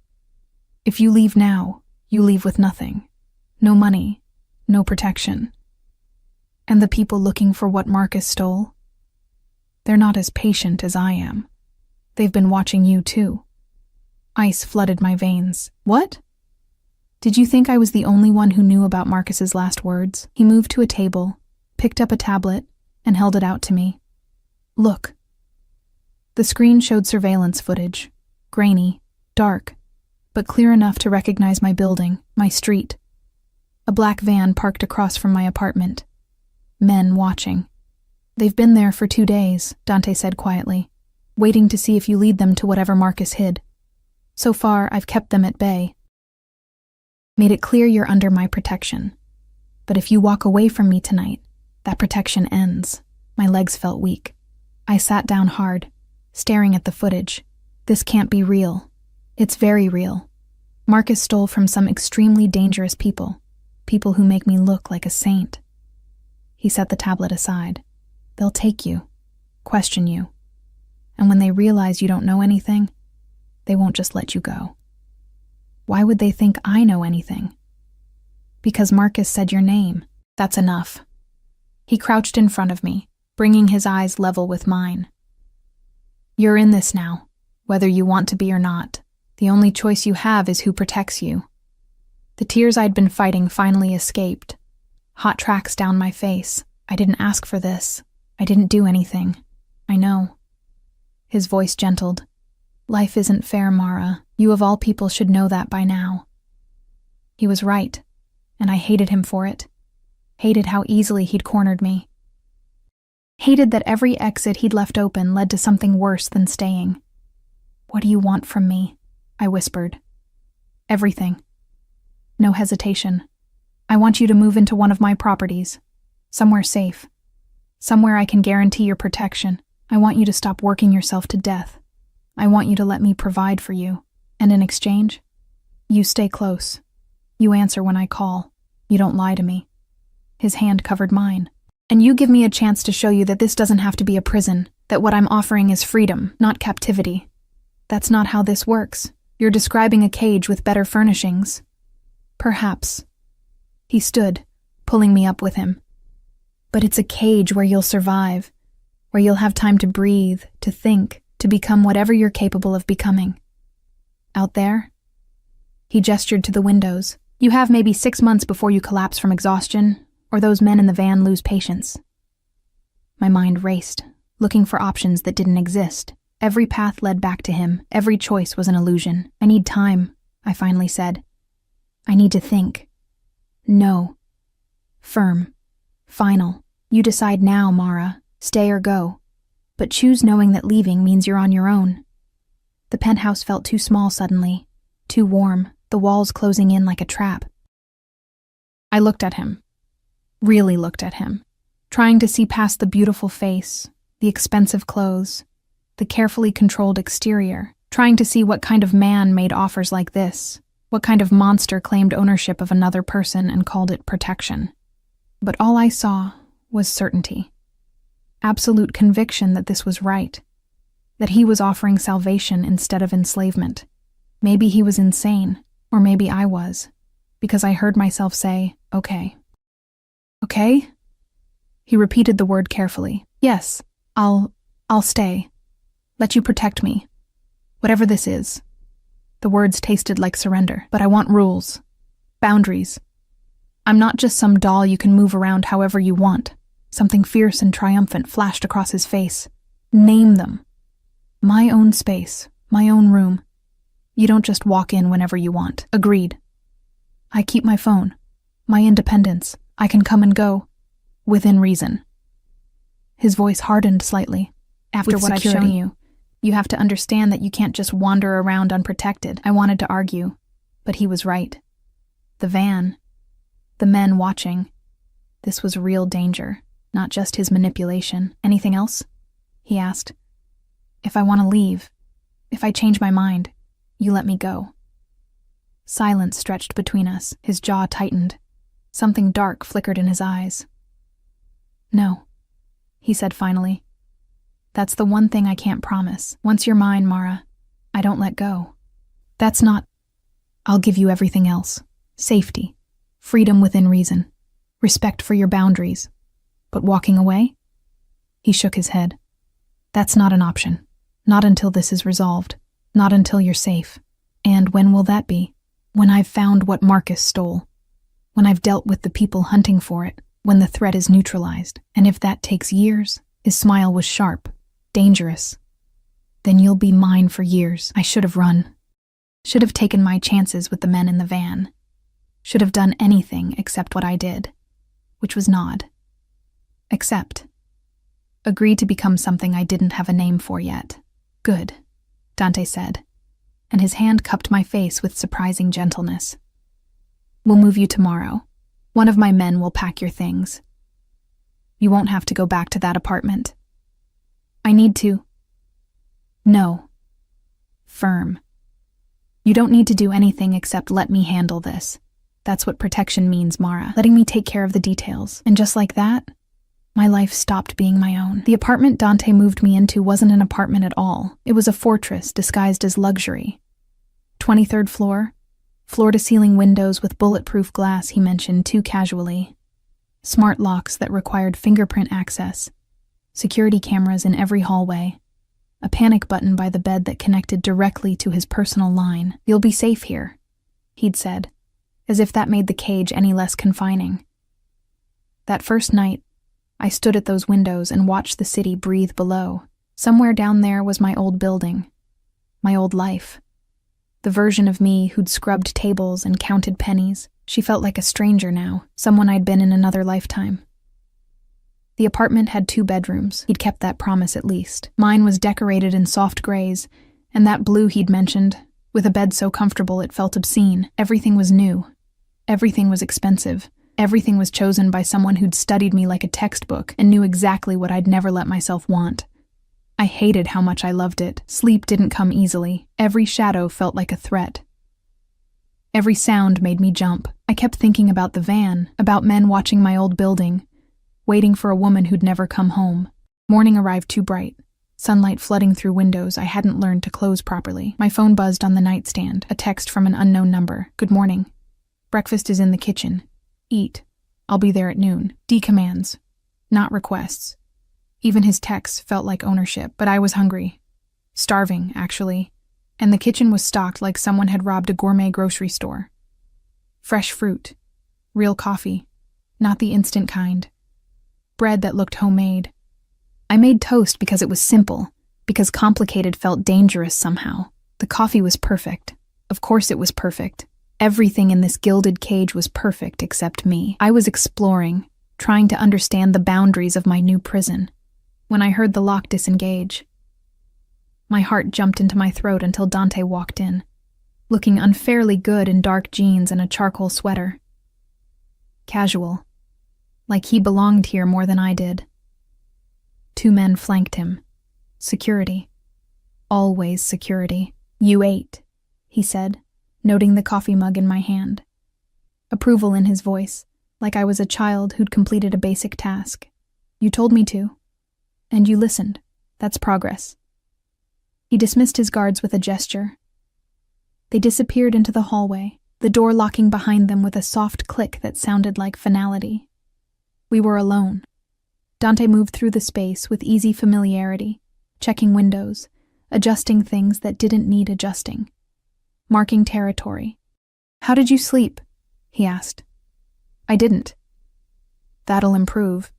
If you leave now, you leave with nothing. No money, no protection. And the people looking for what Marcus stole? They're not as patient as I am. They've been watching you too. Ice flooded my veins. What? Did you think I was the only one who knew about Marcus's last words? He moved to a table, picked up a tablet, and held it out to me. Look. The screen showed surveillance footage, grainy, dark, but clear enough to recognize my building, my street. A black van parked across from my apartment. Men watching. They've been there for 2 days, Dante said quietly, waiting to see if you lead them to whatever Marcus hid. So far, I've kept them at bay. Made it clear you're under my protection. But if you walk away from me tonight, that protection ends. My legs felt weak. I sat down hard, staring at the footage. This can't be real. It's very real. Marcus stole from some extremely dangerous people who make me look like a saint. He set the tablet aside. They'll take you, question you, and when they realize you don't know anything, they won't just let you go. Why would they think I know anything? Because Marcus said your name. That's enough. He crouched in front of me, bringing his eyes level with mine. You're in this now, whether you want to be or not. The only choice you have is who protects you. The tears I'd been fighting finally escaped. Hot tracks down my face. I didn't ask for this. I didn't do anything. I know. His voice gentled. Life isn't fair, Mara. You of all people should know that by now. He was right, and I hated him for it. Hated how easily he'd cornered me. Hated that every exit he'd left open led to something worse than staying. What do you want from me? I whispered. Everything. No hesitation. I want you to move into one of my properties. Somewhere safe. Somewhere I can guarantee your protection. I want you to stop working yourself to death. I want you to let me provide for you. And in exchange, you stay close. You answer when I call. You don't lie to me. His hand covered mine. And you give me a chance to show you that this doesn't have to be a prison, that what I'm offering is freedom, not captivity. That's not how this works. You're describing a cage with better furnishings. Perhaps. He stood, pulling me up with him. But it's a cage where you'll survive, where you'll have time to breathe, to think, to become whatever you're capable of becoming. Out there? He gestured to the windows. You have maybe 6 months before you collapse from exhaustion, or those men in the van lose patience. My mind raced, looking for options that didn't exist. Every path led back to him. Every choice was an illusion. I need time, I finally said. I need to think. No. Firm. Final. You decide now, Mara. Stay or go. But choose knowing that leaving means you're on your own. The penthouse felt too small suddenly. Too warm. The walls closing in like a trap. I looked at him. Really looked at him. Trying to see past the beautiful face, the expensive clothes, the carefully controlled exterior. Trying to see what kind of man made offers like this. What kind of monster claimed ownership of another person and called it protection. But all I saw was certainty. Absolute conviction that this was right. That he was offering salvation instead of enslavement. Maybe he was insane, or maybe I was, because I heard myself say, okay. Okay? He repeated the word carefully. Yes, I'll stay. Let you protect me. Whatever this is. The words tasted like surrender, but I want rules. Boundaries. I'm not just some doll you can move around however you want. Something fierce and triumphant flashed across his face. Name them. My own space, my own room. You don't just walk in whenever you want. Agreed. I keep my phone, my independence. I can come and go, within reason. His voice hardened slightly. After what I've shown you, you have to understand that you can't just wander around unprotected. I wanted to argue, but he was right. The van, the men watching. This was real danger, not just his manipulation. Anything else? He asked. If I want to leave, if I change my mind, you let me go. Silence stretched between us. His jaw tightened. Something dark flickered in his eyes. No, he said finally. That's the one thing I can't promise. Once you're mine, Mara, I don't let go. That's not... I'll give you everything else. Safety, freedom within reason, respect for your boundaries. But walking away? He shook his head. That's not an option. Not until this is resolved. Not until you're safe. And when will that be? When I've found what Marcus stole. When I've dealt with the people hunting for it. When the threat is neutralized. And if that takes years, his smile was sharp, dangerous. Then you'll be mine for years. I should have run. Should have taken my chances with the men in the van. Should have done anything except what I did. Which was nod. Accept. Agreed to become something I didn't have a name for yet. Good, Dante said, and his hand cupped my face with surprising gentleness. We'll move you tomorrow. One of my men will pack your things. You won't have to go back to that apartment. I need to. No. Firm. You don't need to do anything except let me handle this. That's what protection means, Mara. Letting me take care of the details. And just like that, my life stopped being my own. The apartment Dante moved me into wasn't an apartment at all. It was a fortress disguised as luxury. 23rd floor, floor-to-ceiling windows with bulletproof glass, he mentioned too casually. Smart locks that required fingerprint access. Security cameras in every hallway. A panic button by the bed that connected directly to his personal line. You'll be safe here, he'd said. as if that made the cage any less confining. That first night, I stood at those windows and watched the city breathe below. Somewhere down there was my old building, my old life. The version of me who'd scrubbed tables and counted pennies. She felt like a stranger now, someone I'd been in another lifetime. The apartment had 2 bedrooms. He'd kept that promise at least. Mine was decorated in soft grays, and that blue he'd mentioned, with a bed so comfortable it felt obscene. Everything was new. Everything was expensive. Everything was chosen by someone who'd studied me like a textbook and knew exactly what I'd never let myself want. I hated how much I loved it. Sleep didn't come easily. Every shadow felt like a threat. Every sound made me jump. I kept thinking about the van, about men watching my old building, waiting for a woman who'd never come home. Morning arrived too bright. Sunlight flooding through windows I hadn't learned to close properly. My phone buzzed on the nightstand, a text from an unknown number. Good morning. Breakfast is in the kitchen. Eat. I'll be there at noon. D commands, not requests. Even his texts felt like ownership, but I was hungry. Starving, actually. And the kitchen was stocked like someone had robbed a gourmet grocery store. Fresh fruit. Real coffee. Not the instant kind. Bread that looked homemade. I made toast because it was simple, because complicated felt dangerous somehow. The coffee was perfect. Of course it was perfect. Everything in this gilded cage was perfect except me. I was exploring, trying to understand the boundaries of my new prison. When I heard the lock disengage, my heart jumped into my throat until Dante walked in, looking unfairly good in dark jeans and a charcoal sweater. Casual, like he belonged here more than I did. 2 men flanked him. Security. Always security. You ate, he said, noting the coffee mug in my hand. Approval in his voice, like I was a child who'd completed a basic task. You told me to. And you listened. That's progress. He dismissed his guards with a gesture. They disappeared into the hallway, the door locking behind them with a soft click that sounded like finality. We were alone. Dante moved through the space with easy familiarity, checking windows, adjusting things that didn't need adjusting, marking territory. How did you sleep? He asked. I didn't. That'll improve.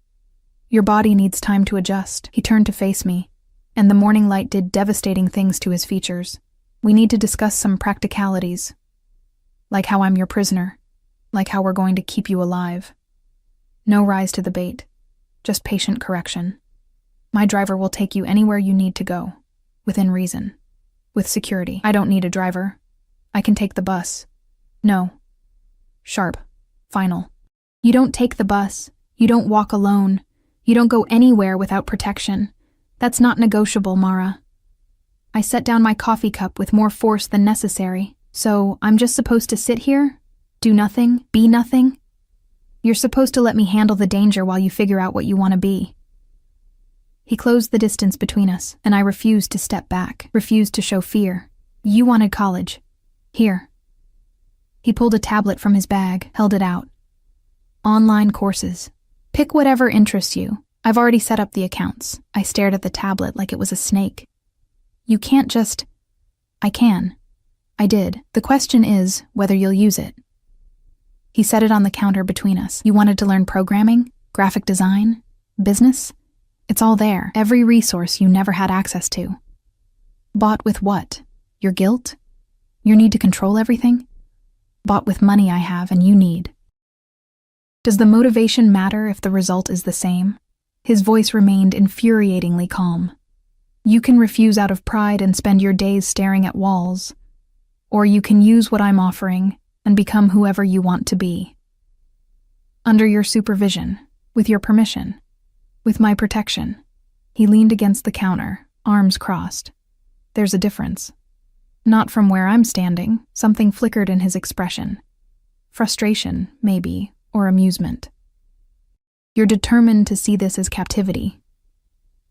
Your body needs time to adjust. He turned to face me, and the morning light did devastating things to his features. We need to discuss some practicalities, like how I'm your prisoner, like how we're going to keep you alive. No rise to the bait, just patient correction. My driver will take you anywhere you need to go, within reason, with security. I don't need a driver. I can take the bus. No. Sharp. Final. You don't take the bus. You don't walk alone. You don't go anywhere without protection. That's not negotiable, Mara. I set down my coffee cup with more force than necessary. So, I'm just supposed to sit here? Do nothing? Be nothing? You're supposed to let me handle the danger while you figure out what you want to be. He closed the distance between us, and I refused to step back, refused to show fear. You wanted college. Here. He pulled a tablet from his bag, held it out. Online courses. Pick whatever interests you. I've already set up the accounts. I stared at the tablet like it was a snake. You can't just... I can. I did. The question is whether you'll use it. He set it on the counter between us. You wanted to learn programming, graphic design, business? It's all there. Every resource you never had access to. Bought with what? Your guilt? Your need to control everything? Bought with money I have and you need. Does the motivation matter if the result is the same? His voice remained infuriatingly calm. You can refuse out of pride and spend your days staring at walls, or you can use what I'm offering and become whoever you want to be. Under your supervision, with your permission, with my protection. He leaned against the counter, arms crossed. There's a difference. Not from where I'm standing. Something flickered in his expression. Frustration, maybe, or amusement. You're determined to see this as captivity.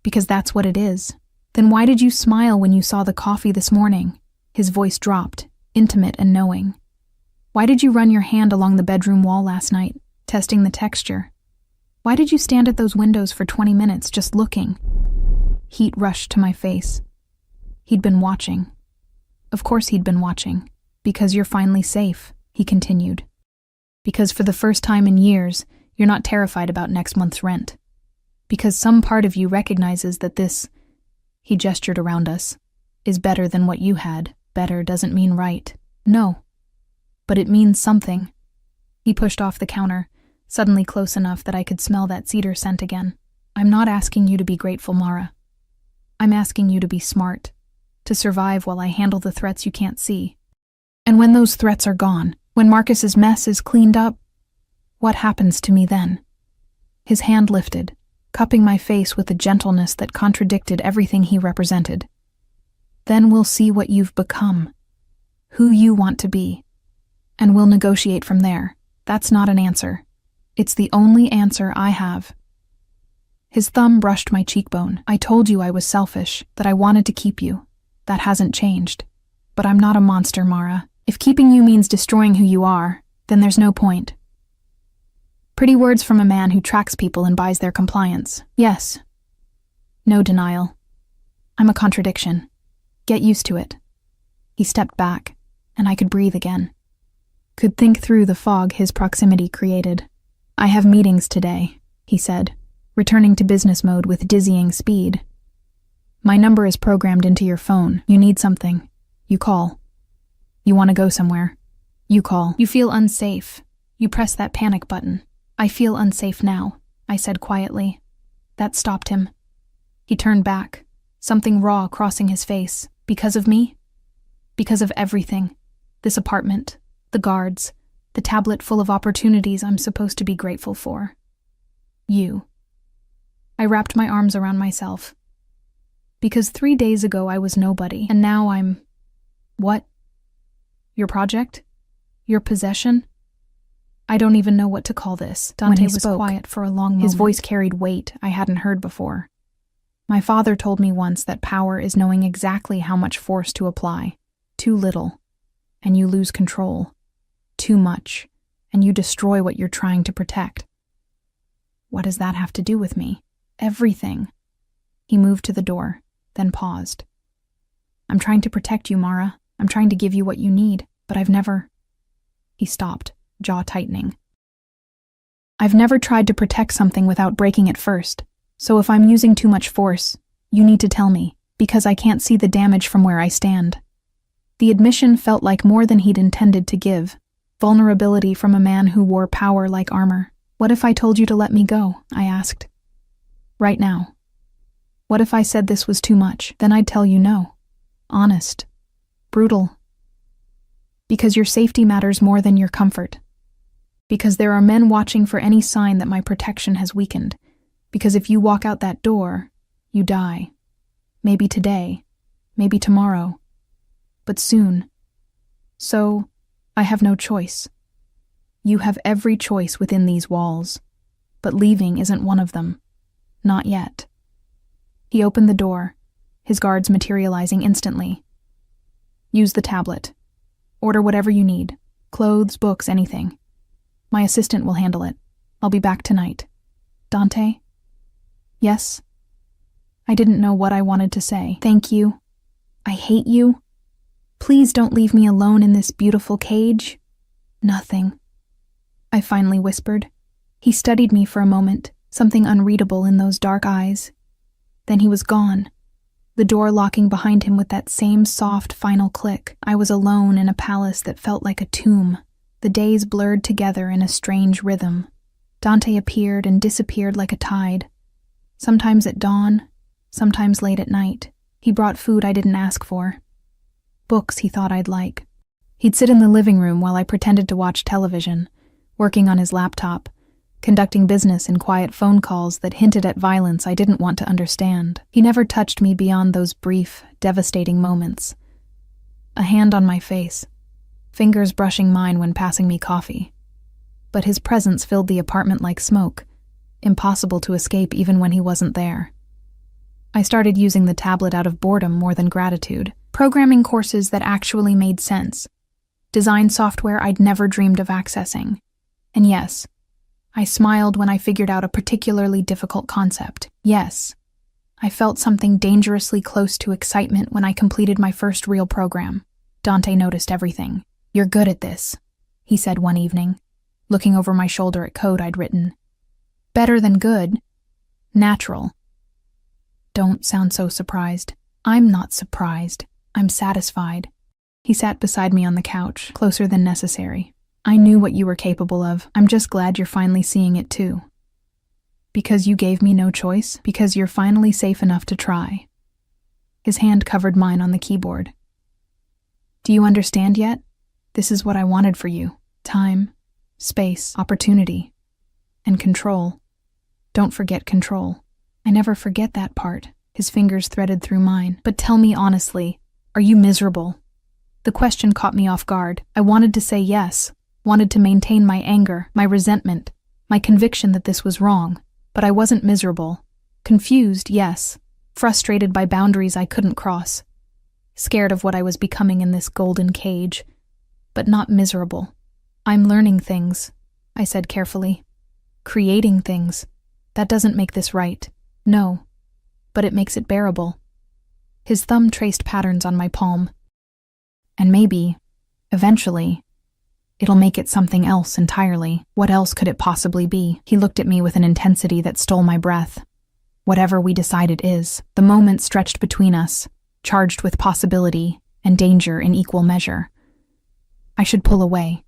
Because that's what it is. Then why did you smile when you saw the coffee this morning? His voice dropped, intimate and knowing. Why did you run your hand along the bedroom wall last night, testing the texture? Why did you stand at those windows for 20 minutes just looking? Heat rushed to my face. He'd been watching. Of course he'd been watching. Because you're finally safe, he continued. Because for the first time in years, you're not terrified about next month's rent. Because some part of you recognizes that this, he gestured around us, is better than what you had. Better doesn't mean right. No. But it means something. He pushed off the counter, suddenly close enough that I could smell that cedar scent again. I'm not asking you to be grateful, Mara. I'm asking you to be smart, to survive while I handle the threats you can't see. And when those threats are gone, when Marcus's mess is cleaned up, what happens to me then? His hand lifted, cupping my face with a gentleness that contradicted everything he represented. Then we'll see what you've become, who you want to be, and we'll negotiate from there. That's not an answer. It's the only answer I have. His thumb brushed my cheekbone. I told you I was selfish, that I wanted to keep you. That hasn't changed. But I'm not a monster, Mara. If keeping you means destroying who you are, then there's no point. Pretty words from a man who tracks people and buys their compliance. Yes. No denial. I'm a contradiction. Get used to it. He stepped back, and I could breathe again. Could think through the fog his proximity created. I have meetings today, he said, returning to business mode with dizzying speed. My number is programmed into your phone. You need something. You call. You want to go somewhere. You call. You feel unsafe. You press that panic button. I feel unsafe now, I said quietly. That stopped him. He turned back, something raw crossing his face. Because of me? Because of everything. This apartment, the guards, the tablet full of opportunities I'm supposed to be grateful for. You. I wrapped my arms around myself. Because 3 days ago I was nobody, and now I'm... What? Your project? Your possession? I don't even know what to call this. Dante was quiet for a long moment. His voice carried weight I hadn't heard before. My father told me once that power is knowing exactly how much force to apply. Too little, and you lose control. Too much, and you destroy what you're trying to protect. What does that have to do with me? Everything. He moved to the door, then paused. I'm trying to protect you, Mara. I'm trying to give you what you need, but I've never... He stopped, jaw tightening. I've never tried to protect something without breaking it first. So if I'm using too much force, you need to tell me, because I can't see the damage from where I stand. The admission felt like more than he'd intended to give. Vulnerability from a man who wore power like armor. What if I told you to let me go? I asked. Right now. What if I said this was too much? Then I'd tell you no. Honest. Brutal. Because your safety matters more than your comfort. Because there are men watching for any sign that my protection has weakened. Because if you walk out that door, you die. Maybe today, maybe tomorrow, but soon. So, I have no choice. You have every choice within these walls, but leaving isn't one of them. Not yet. He opened the door, his guards materializing instantly. Use the tablet. Order whatever you need. Clothes, books, anything. My assistant will handle it. I'll be back tonight. Dante? Yes? I didn't know what I wanted to say. Thank you. I hate you. Please don't leave me alone in this beautiful cage. Nothing. I finally whispered. He studied me for a moment, something unreadable in those dark eyes. Then he was gone, the door locking behind him with that same soft final click. I was alone in a palace that felt like a tomb, the days blurred together in a strange rhythm. Dante appeared and disappeared like a tide. Sometimes at dawn, sometimes late at night. He brought food I didn't ask for. Books he thought I'd like. He'd sit in the living room while I pretended to watch television, working on his laptop, conducting business in quiet phone calls that hinted at violence I didn't want to understand. He never touched me beyond those brief, devastating moments. A hand on my face, fingers brushing mine when passing me coffee. But his presence filled the apartment like smoke, impossible to escape even when he wasn't there. I started using the tablet out of boredom more than gratitude, programming courses that actually made sense, design software I'd never dreamed of accessing. And yes, I smiled when I figured out a particularly difficult concept. Yes, I felt something dangerously close to excitement when I completed my first real program. Dante noticed everything. You're good at this, he said one evening. looking over my shoulder at code I'd written. Better than good. Natural. Don't sound so surprised. I'm not surprised. I'm satisfied. He sat beside me on the couch, closer than necessary. I knew what you were capable of. I'm just glad you're finally seeing it too. Because you gave me no choice, because you're finally safe enough to try. His hand covered mine on the keyboard. Do you understand yet? This is what I wanted for you. Time, space, opportunity, and control. Don't forget control. I never forget that part. His fingers threaded through mine. But tell me honestly, are you miserable? The question caught me off guard. I wanted to say yes, wanted to maintain my anger, my resentment, my conviction that this was wrong. But I wasn't miserable. Confused, yes. Frustrated by boundaries I couldn't cross. Scared of what I was becoming in this golden cage. But not miserable. I'm learning things, I said carefully. Creating things. That doesn't make this right. No. But it makes it bearable. His thumb traced patterns on my palm. And maybe, eventually, it'll make it something else entirely. What else could it possibly be? He looked at me with an intensity that stole my breath. Whatever we decide it is, the moment stretched between us, charged with possibility and danger in equal measure. I should pull away,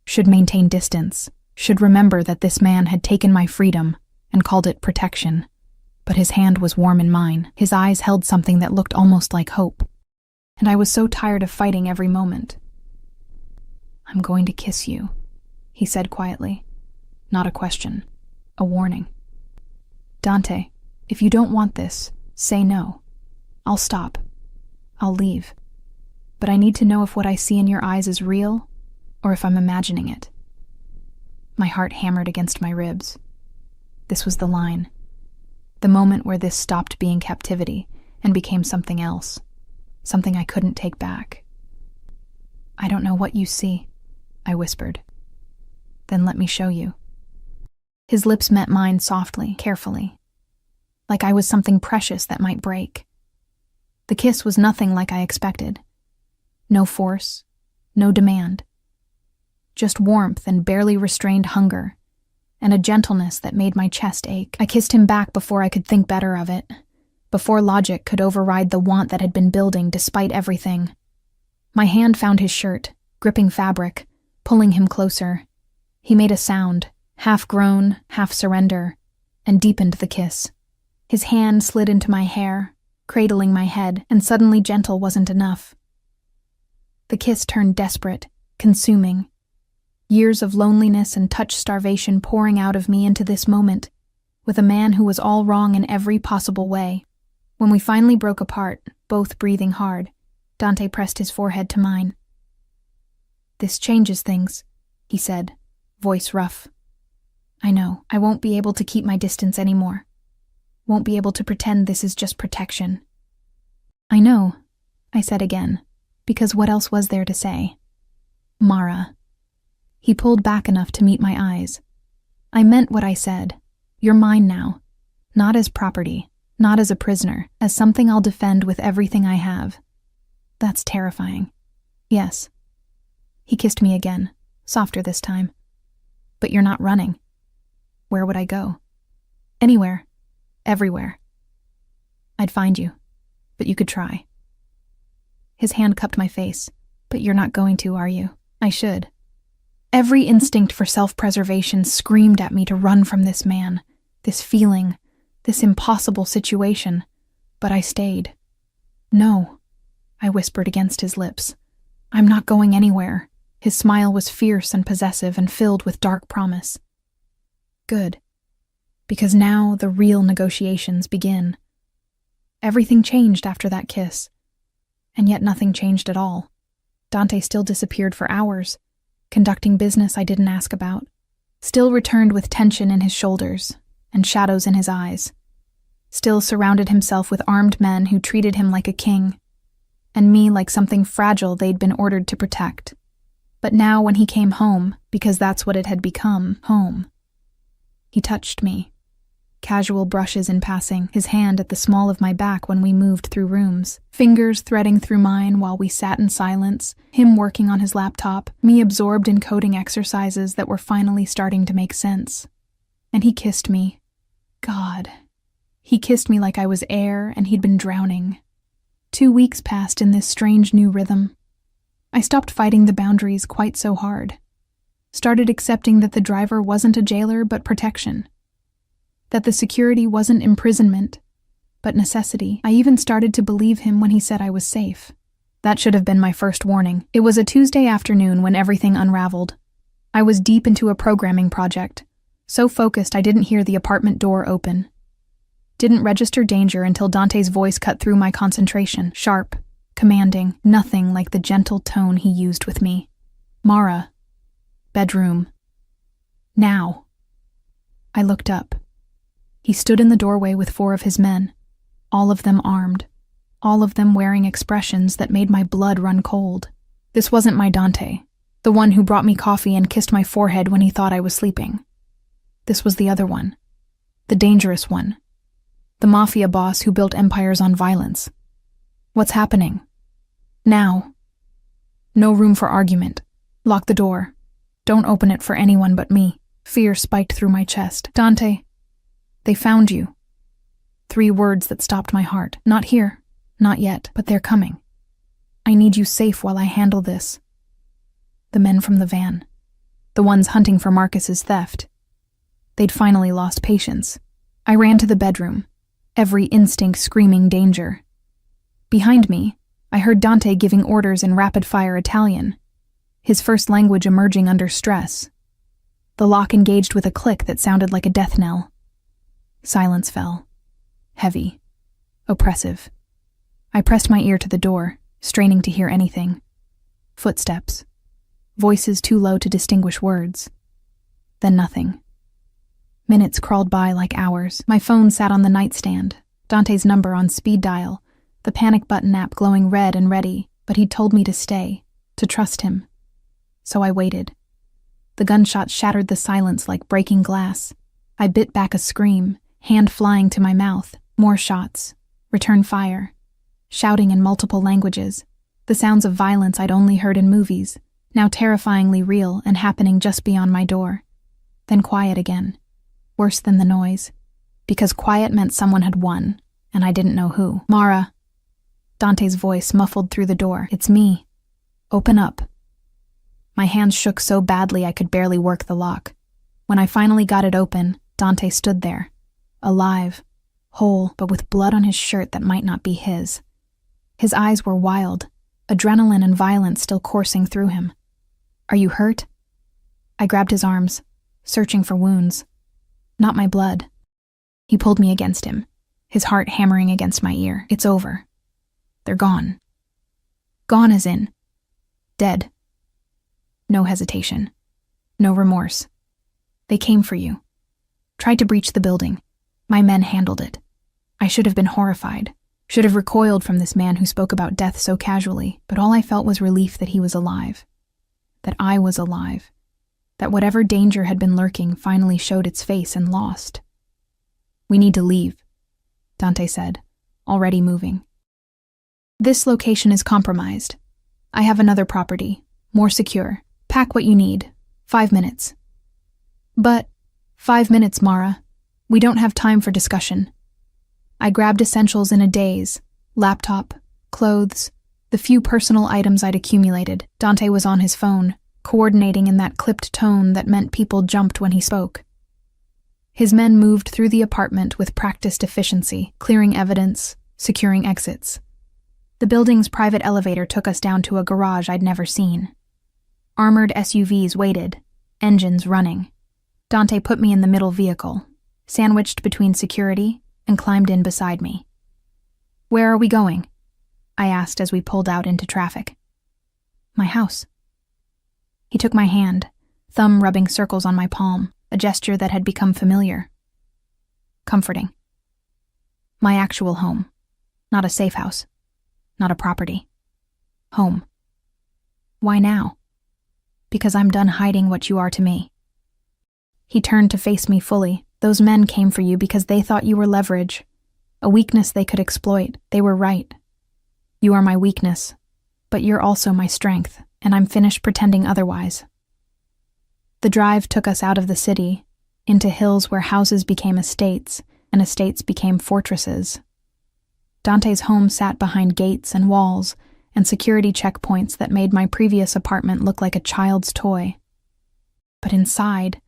should maintain distance, should remember that this man had taken my freedom and called it protection. But his hand was warm in mine. His eyes held something that looked almost like hope. And I was so tired of fighting every moment. I'm going to kiss you, he said quietly. Not a question, a warning. Dante, if you don't want this, say no. I'll stop. I'll leave. But I need to know if what I see in your eyes is real or if I'm imagining it. My heart hammered against my ribs. This was the line. The moment where this stopped being captivity and became something else. Something I couldn't take back. I don't know what you see, I whispered. Then let me show you. His lips met mine softly, carefully, like I was something precious that might break. The kiss was nothing like I expected. No force, no demand. Just warmth and barely restrained hunger, and a gentleness that made my chest ache. I kissed him back before I could think better of it, before logic could override the want that had been building despite everything. My hand found his shirt, gripping fabric, pulling him closer. He made a sound, half groan, half surrender, and deepened the kiss. His hand slid into my hair, cradling my head, and suddenly gentle wasn't enough. The kiss turned desperate, consuming. Years of loneliness and touch starvation pouring out of me into this moment, with a man who was all wrong in every possible way. When we finally broke apart, both breathing hard, Dante pressed his forehead to mine. This changes things, he said, voice rough. I know, I won't be able to keep my distance anymore. Won't be able to pretend this is just protection. I know, I said again, because what else was there to say? Mara. He pulled back enough to meet my eyes. I meant what I said. You're mine now. Not as property, not as a prisoner, as something I'll defend with everything I have. That's terrifying. Yes. He kissed me again, softer this time. But you're not running. Where would I go? Anywhere. Everywhere. I'd find you, but you could try. His hand cupped my face. But you're not going to, are you? I should. Every instinct for self-preservation screamed at me to run from this man, this feeling, this impossible situation. But I stayed. No, I whispered against his lips. I'm not going anywhere. His smile was fierce and possessive and filled with dark promise. Good. Because now the real negotiations begin. Everything changed after that kiss. And yet nothing changed at all. Dante still disappeared for hours, conducting business I didn't ask about, still returned with tension in his shoulders and shadows in his eyes, still surrounded himself with armed men who treated him like a king, and me like something fragile they'd been ordered to protect. But now when he came home, because that's what it had become, home, he touched me. casual brushes in passing, his hand at the small of my back when we moved through rooms, fingers threading through mine while we sat in silence, him working on his laptop, me absorbed in coding exercises that were finally starting to make sense. And he kissed me. God. He kissed me like I was air and he'd been drowning. 2 weeks passed in this strange new rhythm. I stopped fighting the boundaries quite so hard. Started accepting that the driver wasn't a jailer but protection. That the security wasn't imprisonment, but necessity. I even started to believe him when he said I was safe. That should have been my first warning. It was a Tuesday afternoon when everything unraveled. I was deep into a programming project, so focused I didn't hear the apartment door open. Didn't register danger until Dante's voice cut through my concentration, sharp, commanding, nothing like the gentle tone he used with me. Mara. Bedroom. Now. I looked up. He stood in the doorway with 4 of his men, all of them armed, all of them wearing expressions that made my blood run cold. This wasn't my Dante, the one who brought me coffee and kissed my forehead when he thought I was sleeping. This was the other one, the dangerous one, the Mafia boss who built empires on violence. What's happening? Now. No room for argument. Lock the door. Don't open it for anyone but me. Fear spiked through my chest. Dante, they found you. 3 words that stopped my heart. Not here, not yet, but they're coming. I need you safe while I handle this. The men from the van. The ones hunting for Marcus's theft. They'd finally lost patience. I ran to the bedroom, every instinct screaming danger. Behind me, I heard Dante giving orders in rapid-fire Italian, his first language emerging under stress. The lock engaged with a click that sounded like a death knell. Silence fell. Heavy. Oppressive. I pressed my ear to the door, straining to hear anything. Footsteps. Voices too low to distinguish words. Then nothing. Minutes crawled by like hours. My phone sat on the nightstand, Dante's number on speed dial, the panic button app glowing red and ready, but he'd told me to stay, to trust him. So I waited. The gunshot shattered the silence like breaking glass. I bit back a scream, hand flying to my mouth. More shots. Return fire. Shouting in multiple languages. The sounds of violence I'd only heard in movies, now terrifyingly real and happening just beyond my door. Then quiet again. Worse than the noise. Because quiet meant someone had won, and I didn't know who. Mara. Dante's voice muffled through the door. It's me. Open up. My hands shook so badly I could barely work the lock. When I finally got it open, Dante stood there. Alive. Whole, but with blood on his shirt that might not be his. His eyes were wild, adrenaline and violence still coursing through him. Are you hurt? I grabbed his arms, searching for wounds. Not my blood. He pulled me against him, his heart hammering against my ear. It's over. They're gone. Gone as in dead. No hesitation. No remorse. They came for you. Tried to breach the building. My men handled it. I should have been horrified. Should have recoiled from this man who spoke about death so casually, but all I felt was relief that he was alive. That I was alive. That whatever danger had been lurking finally showed its face and lost. We need to leave, Dante said, already moving. This location is compromised. I have another property, more secure. Pack what you need. 5 minutes. But 5 minutes, Mara. We don't have time for discussion. I grabbed essentials in a daze. Laptop, clothes, the few personal items I'd accumulated. Dante was on his phone, coordinating in that clipped tone that meant people jumped when he spoke. His men moved through the apartment with practiced efficiency, clearing evidence, securing exits. The building's private elevator took us down to a garage I'd never seen. Armored SUVs waited, engines running. Dante put me in the middle vehicle, sandwiched between security, and climbed in beside me. Where are we going? I asked as we pulled out into traffic. My house. He took my hand, thumb rubbing circles on my palm, a gesture that had become familiar. Comforting. My actual home. Not a safe house. Not a property. Home. Why now? Because I'm done hiding what you are to me. He turned to face me fully, Those men came for you because they thought you were leverage, a weakness they could exploit. They were right. You are my weakness, but you're also my strength, and I'm finished pretending otherwise. The drive took us out of the city, into hills where houses became estates, and estates became fortresses. Dante's home sat behind gates and walls and security checkpoints that made my previous apartment look like a child's toy. But inside,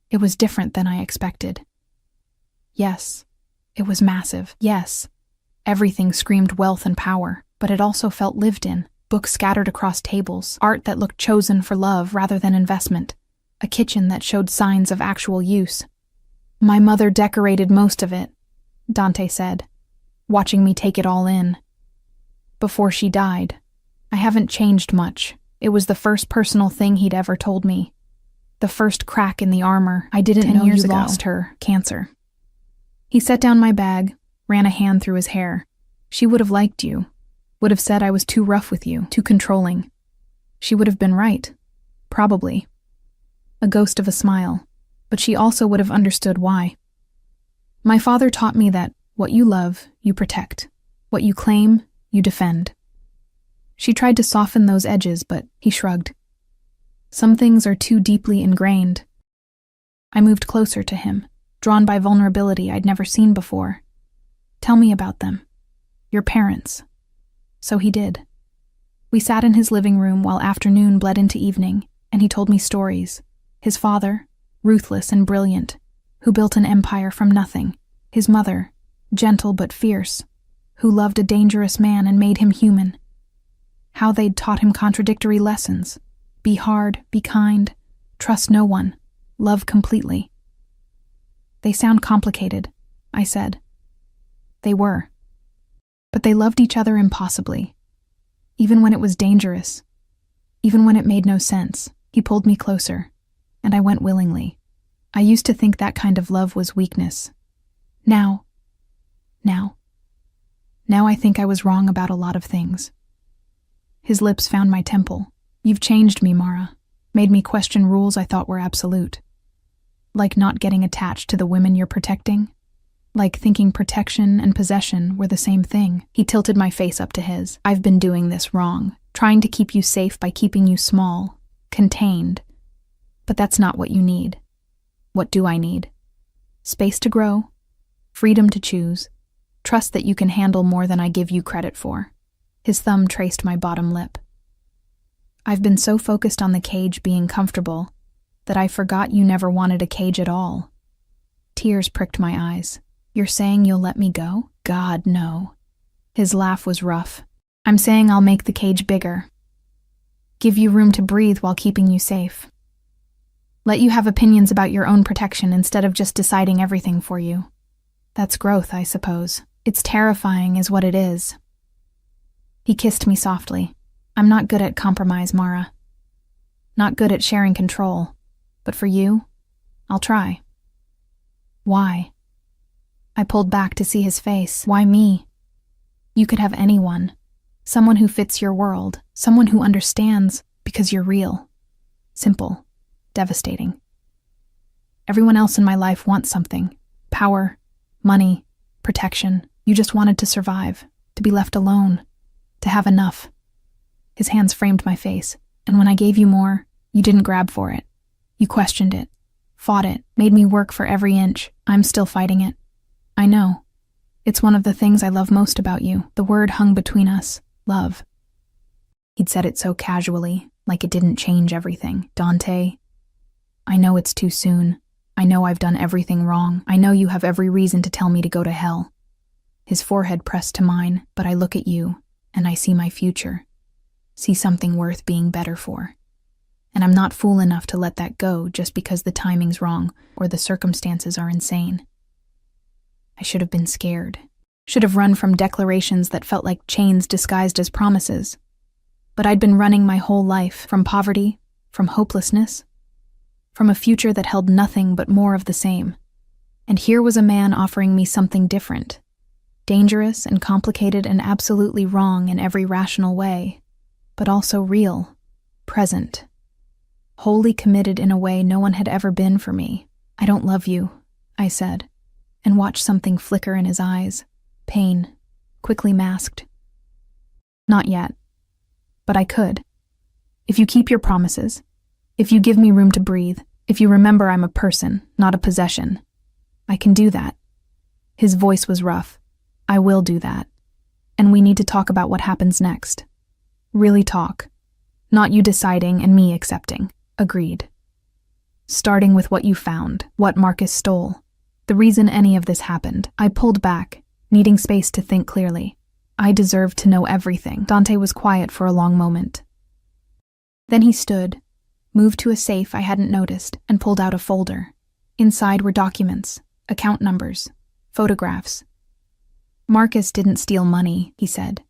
it was different than I expected. Yes, it was massive. Yes, everything screamed wealth and power, but it also felt lived in. Books scattered across tables, art that looked chosen for love rather than investment, a kitchen that showed signs of actual use. My mother decorated most of it, Dante said, watching me take it all in. Before she died, I haven't changed much. It was the first personal thing he'd ever told me. The first crack in the armor. I didn't know you lost her. Cancer. He set down my bag, ran a hand through his hair. She would have liked you. Would have said I was too rough with you, too controlling. She would have been right. Probably. A ghost of a smile. But she also would have understood why. My father taught me that what you love, you protect. What you claim, you defend. She tried to soften those edges, but he shrugged. Some things are too deeply ingrained. I moved closer to him, drawn by vulnerability I'd never seen before. Tell me about them. Your parents. So he did. We sat in his living room while afternoon bled into evening, and he told me stories. His father, ruthless and brilliant, who built an empire from nothing. His mother, gentle but fierce, who loved a dangerous man and made him human. How they'd taught him contradictory lessons. Be hard, be kind, trust no one, love completely. They sound complicated, I said. They were. But they loved each other impossibly. Even when it was dangerous. Even when it made no sense. He pulled me closer, and I went willingly. I used to think that kind of love was weakness. Now I think I was wrong about a lot of things. His lips found my temple. You've changed me, Mara. Made me question rules I thought were absolute. Like not getting attached to the women you're protecting. Like thinking protection and possession were the same thing. He tilted my face up to his. I've been doing this wrong. Trying to keep you safe by keeping you small. Contained. But that's not what you need. What do I need? Space to grow. Freedom to choose. Trust that you can handle more than I give you credit for. His thumb traced my bottom lip. I've been so focused on the cage being comfortable that I forgot you never wanted a cage at all. Tears pricked my eyes. You're saying you'll let me go? God, no. His laugh was rough. I'm saying I'll make the cage bigger. Give you room to breathe while keeping you safe. Let you have opinions about your own protection instead of just deciding everything for you. That's growth, I suppose. It's terrifying is what it is. He kissed me softly. I'm not good at compromise, Mara. Not good at sharing control. But for you, I'll try. Why? I pulled back to see his face. Why me? You could have anyone. Someone who fits your world. Someone who understands because you're real. Simple. Devastating. Everyone else in my life wants something. Power, money, protection. You just wanted to survive, to be left alone, to have enough. His hands framed my face, and when I gave you more, you didn't grab for it. You questioned it, fought it, made me work for every inch. I'm still fighting it. I know. It's one of the things I love most about you. The word hung between us. Love. He'd said it so casually, like it didn't change everything. Dante, I know it's too soon. I know I've done everything wrong. I know you have every reason to tell me to go to hell. His forehead pressed to mine, but I look at you, and I see my future. See something worth being better for. And I'm not fool enough to let that go just because the timing's wrong or the circumstances are insane. I should have been scared. Should have run from declarations that felt like chains disguised as promises. But I'd been running my whole life, from poverty, from hopelessness, from a future that held nothing but more of the same. And here was a man offering me something different. Dangerous and complicated and absolutely wrong in every rational way, but also real, present. Wholly committed in a way no one had ever been for me. I don't love you. I said, and watched something flicker in his eyes. Pain, quickly masked. Not yet. But I could. If you keep your promises, if you give me room to breathe, if you remember I'm a person, not a possession, I can do that. His voice was rough. I will do that. And we need to talk about what happens next. Really talk. Not you deciding and me accepting. Agreed. Starting with what you found, what Marcus stole. The reason any of this happened. I pulled back, needing space to think clearly. I deserved to know everything. Dante was quiet for a long moment. Then he stood, moved to a safe I hadn't noticed, and pulled out a folder. Inside were documents, account numbers, photographs. Marcus didn't steal money, he said.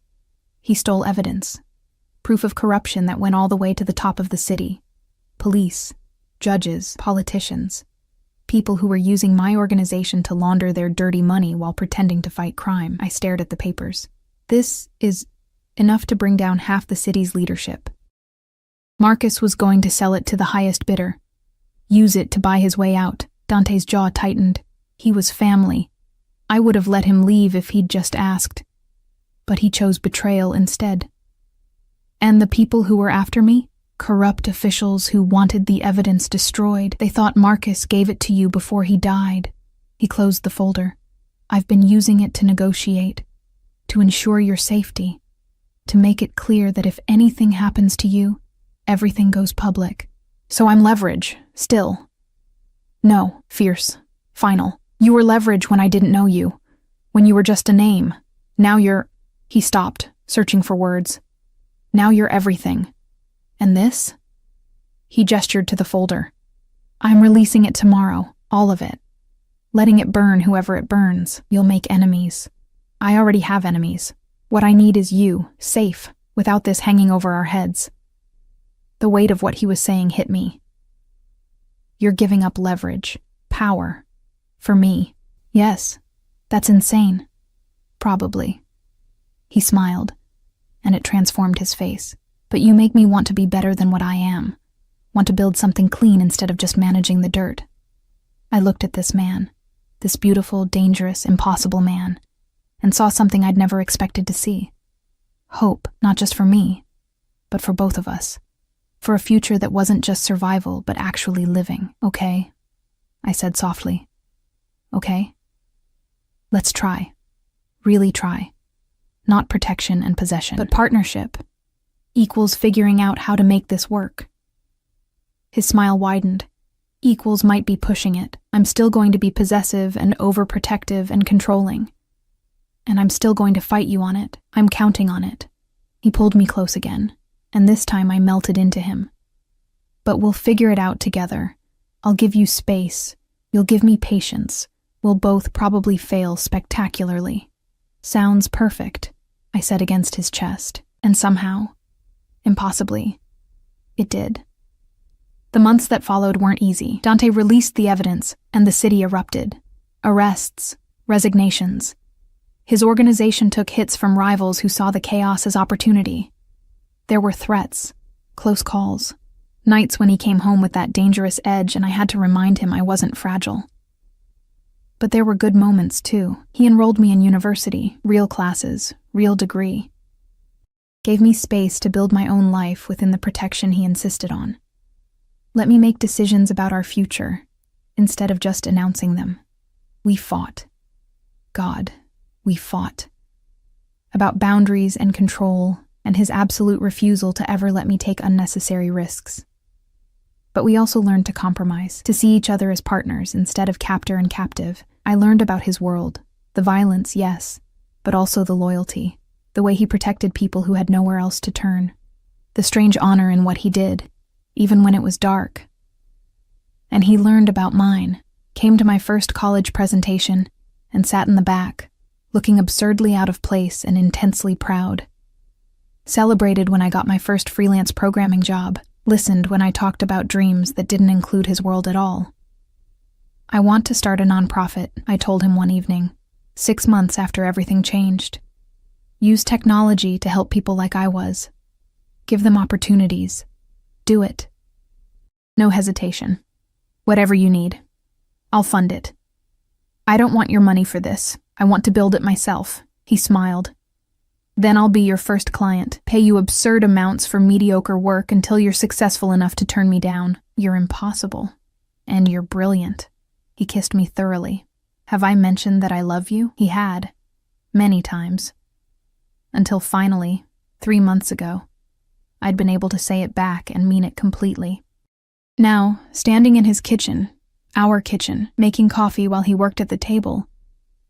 He stole evidence. Proof of corruption that went all the way to the top of the city. Police, judges, politicians. People who were using my organization to launder their dirty money while pretending to fight crime. I stared at the papers. This is enough to bring down half the city's leadership. Marcus was going to sell it to the highest bidder. Use it to buy his way out. Dante's jaw tightened. He was family. I would have let him leave if he'd just asked. But he chose betrayal instead. And the people who were after me? Corrupt officials who wanted the evidence destroyed. They thought Marcus gave it to you before he died. He closed the folder. I've been using it to negotiate, to ensure your safety, to make it clear that if anything happens to you, everything goes public. So I'm leverage, still. No, fierce, final. You were leverage when I didn't know you, when you were just a name. Now you're... He stopped, searching for words. Now you're everything. And this? He gestured to the folder. I'm releasing it tomorrow, all of it. Letting it burn whoever it burns. You'll make enemies. I already have enemies. What I need is you, safe, without this hanging over our heads. The weight of what he was saying hit me. You're giving up leverage, power. For me. Yes, that's insane. Probably. He smiled, and it transformed his face. But you make me want to be better than what I am. Want to build something clean instead of just managing the dirt. I looked at this man, this beautiful, dangerous, impossible man, and saw something I'd never expected to see. Hope, not just for me, but for both of us. For a future that wasn't just survival, but actually living. Okay? I said softly. Okay? Let's try. Really try. Not protection and possession, but partnership. Equals figuring out how to make this work. His smile widened. Equals might be pushing it. I'm still going to be possessive and overprotective and controlling. And I'm still going to fight you on it. I'm counting on it. He pulled me close again, and this time I melted into him. But we'll figure it out together. I'll give you space. You'll give me patience. We'll both probably fail spectacularly. Sounds perfect, I said against his chest, and somehow, impossibly, it did. The months that followed weren't easy. Dante released the evidence, and the city erupted. Arrests, resignations. His organization took hits from rivals who saw the chaos as opportunity. There were threats, close calls, nights when he came home with that dangerous edge and I had to remind him I wasn't fragile. But there were good moments, too. He enrolled me in university, real classes, real degree. Gave me space to build my own life within the protection he insisted on. Let me make decisions about our future, instead of just announcing them. We fought. God, we fought. About boundaries and control, and his absolute refusal to ever let me take unnecessary risks. But we also learned to compromise, to see each other as partners instead of captor and captive. I learned about his world, the violence, yes, but also the loyalty, the way he protected people who had nowhere else to turn, the strange honor in what he did, even when it was dark. And he learned about mine, came to my first college presentation, and sat in the back, looking absurdly out of place and intensely proud. Celebrated when I got my first freelance programming job, listened when I talked about dreams that didn't include his world at all. I want to start a nonprofit, I told him one evening, 6 months after everything changed. Use technology to help people like I was. Give them opportunities. Do it. No hesitation. Whatever you need. I'll fund it. I don't want your money for this. I want to build it myself. He smiled. Then I'll be your first client, pay you absurd amounts for mediocre work until you're successful enough to turn me down. You're impossible. And you're brilliant. He kissed me thoroughly. Have I mentioned that I love you? He had. Many times. Until finally, 3 months ago, I'd been able to say it back and mean it completely. Now, standing in his kitchen, our kitchen, making coffee while he worked at the table,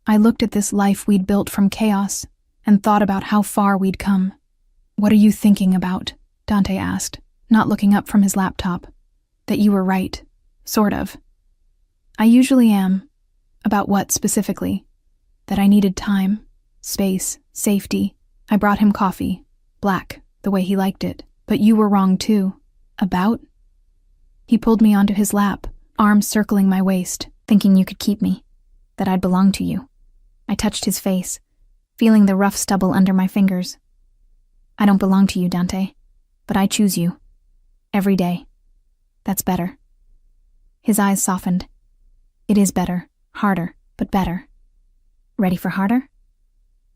I looked at this life we'd built from chaos and thought about how far we'd come. What are you thinking about? Dante asked, not looking up from his laptop. That you were right. Sort of. I usually am. About what specifically? That I needed time, space, safety. I brought him coffee, black, the way he liked it. But you were wrong too. About? He pulled me onto his lap, arms circling my waist, thinking you could keep me, that I'd belong to you. I touched his face, feeling the rough stubble under my fingers. I don't belong to you, Dante, but I choose you. Every day. That's better. His eyes softened. It is better, harder, but better. Ready for harder?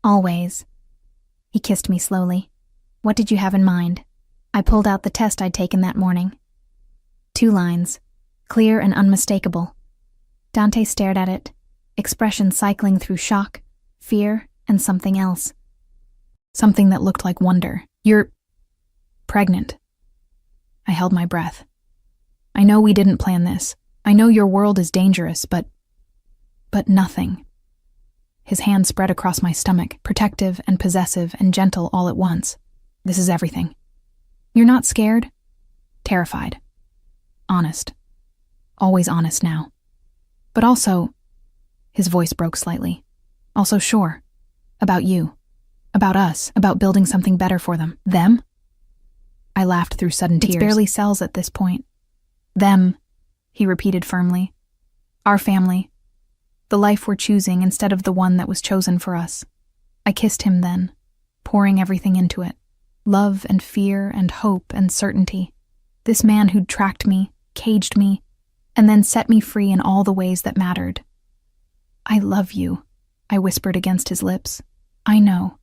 Always. He kissed me slowly. What did you have in mind? I pulled out the test I'd taken that morning. 2 lines, clear and unmistakable. Dante stared at it, expression cycling through shock, fear, and something else. Something that looked like wonder. You're pregnant. I held my breath. I know we didn't plan this. I know your world is dangerous, but nothing. His hand spread across my stomach, protective and possessive and gentle all at once. This is everything. You're not scared? Terrified. Honest. Always honest now. But also, his voice broke slightly. Also sure. About you. About us. About building something better for them. Them? I laughed through sudden tears. It's barely cells at this point. Them, he repeated firmly. Our family. The life we're choosing instead of the one that was chosen for us. I kissed him then, pouring everything into it. Love and fear and hope and certainty. This man who'd tracked me, caged me, and then set me free in all the ways that mattered. I love you, I whispered against his lips. I know.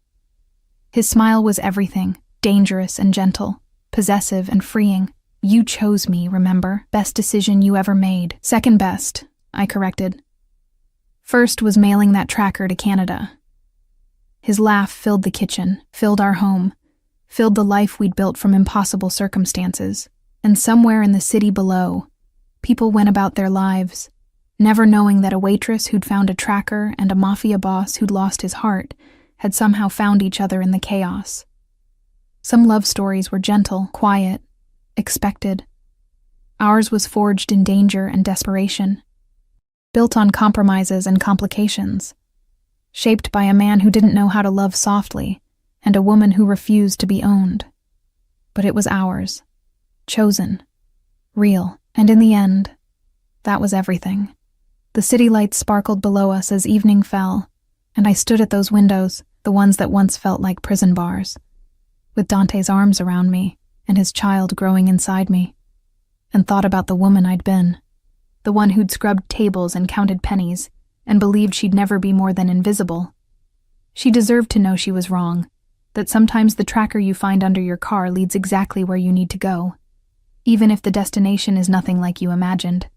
His smile was everything, dangerous and gentle, possessive and freeing. You chose me, remember? Best decision you ever made. Second best, I corrected. First was mailing that tracker to Canada. His laugh filled the kitchen, filled our home, filled the life we'd built from impossible circumstances. And somewhere in the city below, people went about their lives, never knowing that a waitress who'd found a tracker and a mafia boss who'd lost his heart had somehow found each other in the chaos. Some love stories were gentle, quiet, expected. Ours was forged in danger and desperation, built on compromises and complications, shaped by a man who didn't know how to love softly and a woman who refused to be owned. But it was ours, chosen, real, and in the end, that was everything. The city lights sparkled below us as evening fell, and I stood at those windows, the ones that once felt like prison bars, with Dante's arms around me and his child growing inside me, and thought about the woman I'd been, the one who'd scrubbed tables and counted pennies and believed she'd never be more than invisible. She deserved to know she was wrong, that sometimes the tracker you find under your car leads exactly where you need to go, even if the destination is nothing like you imagined.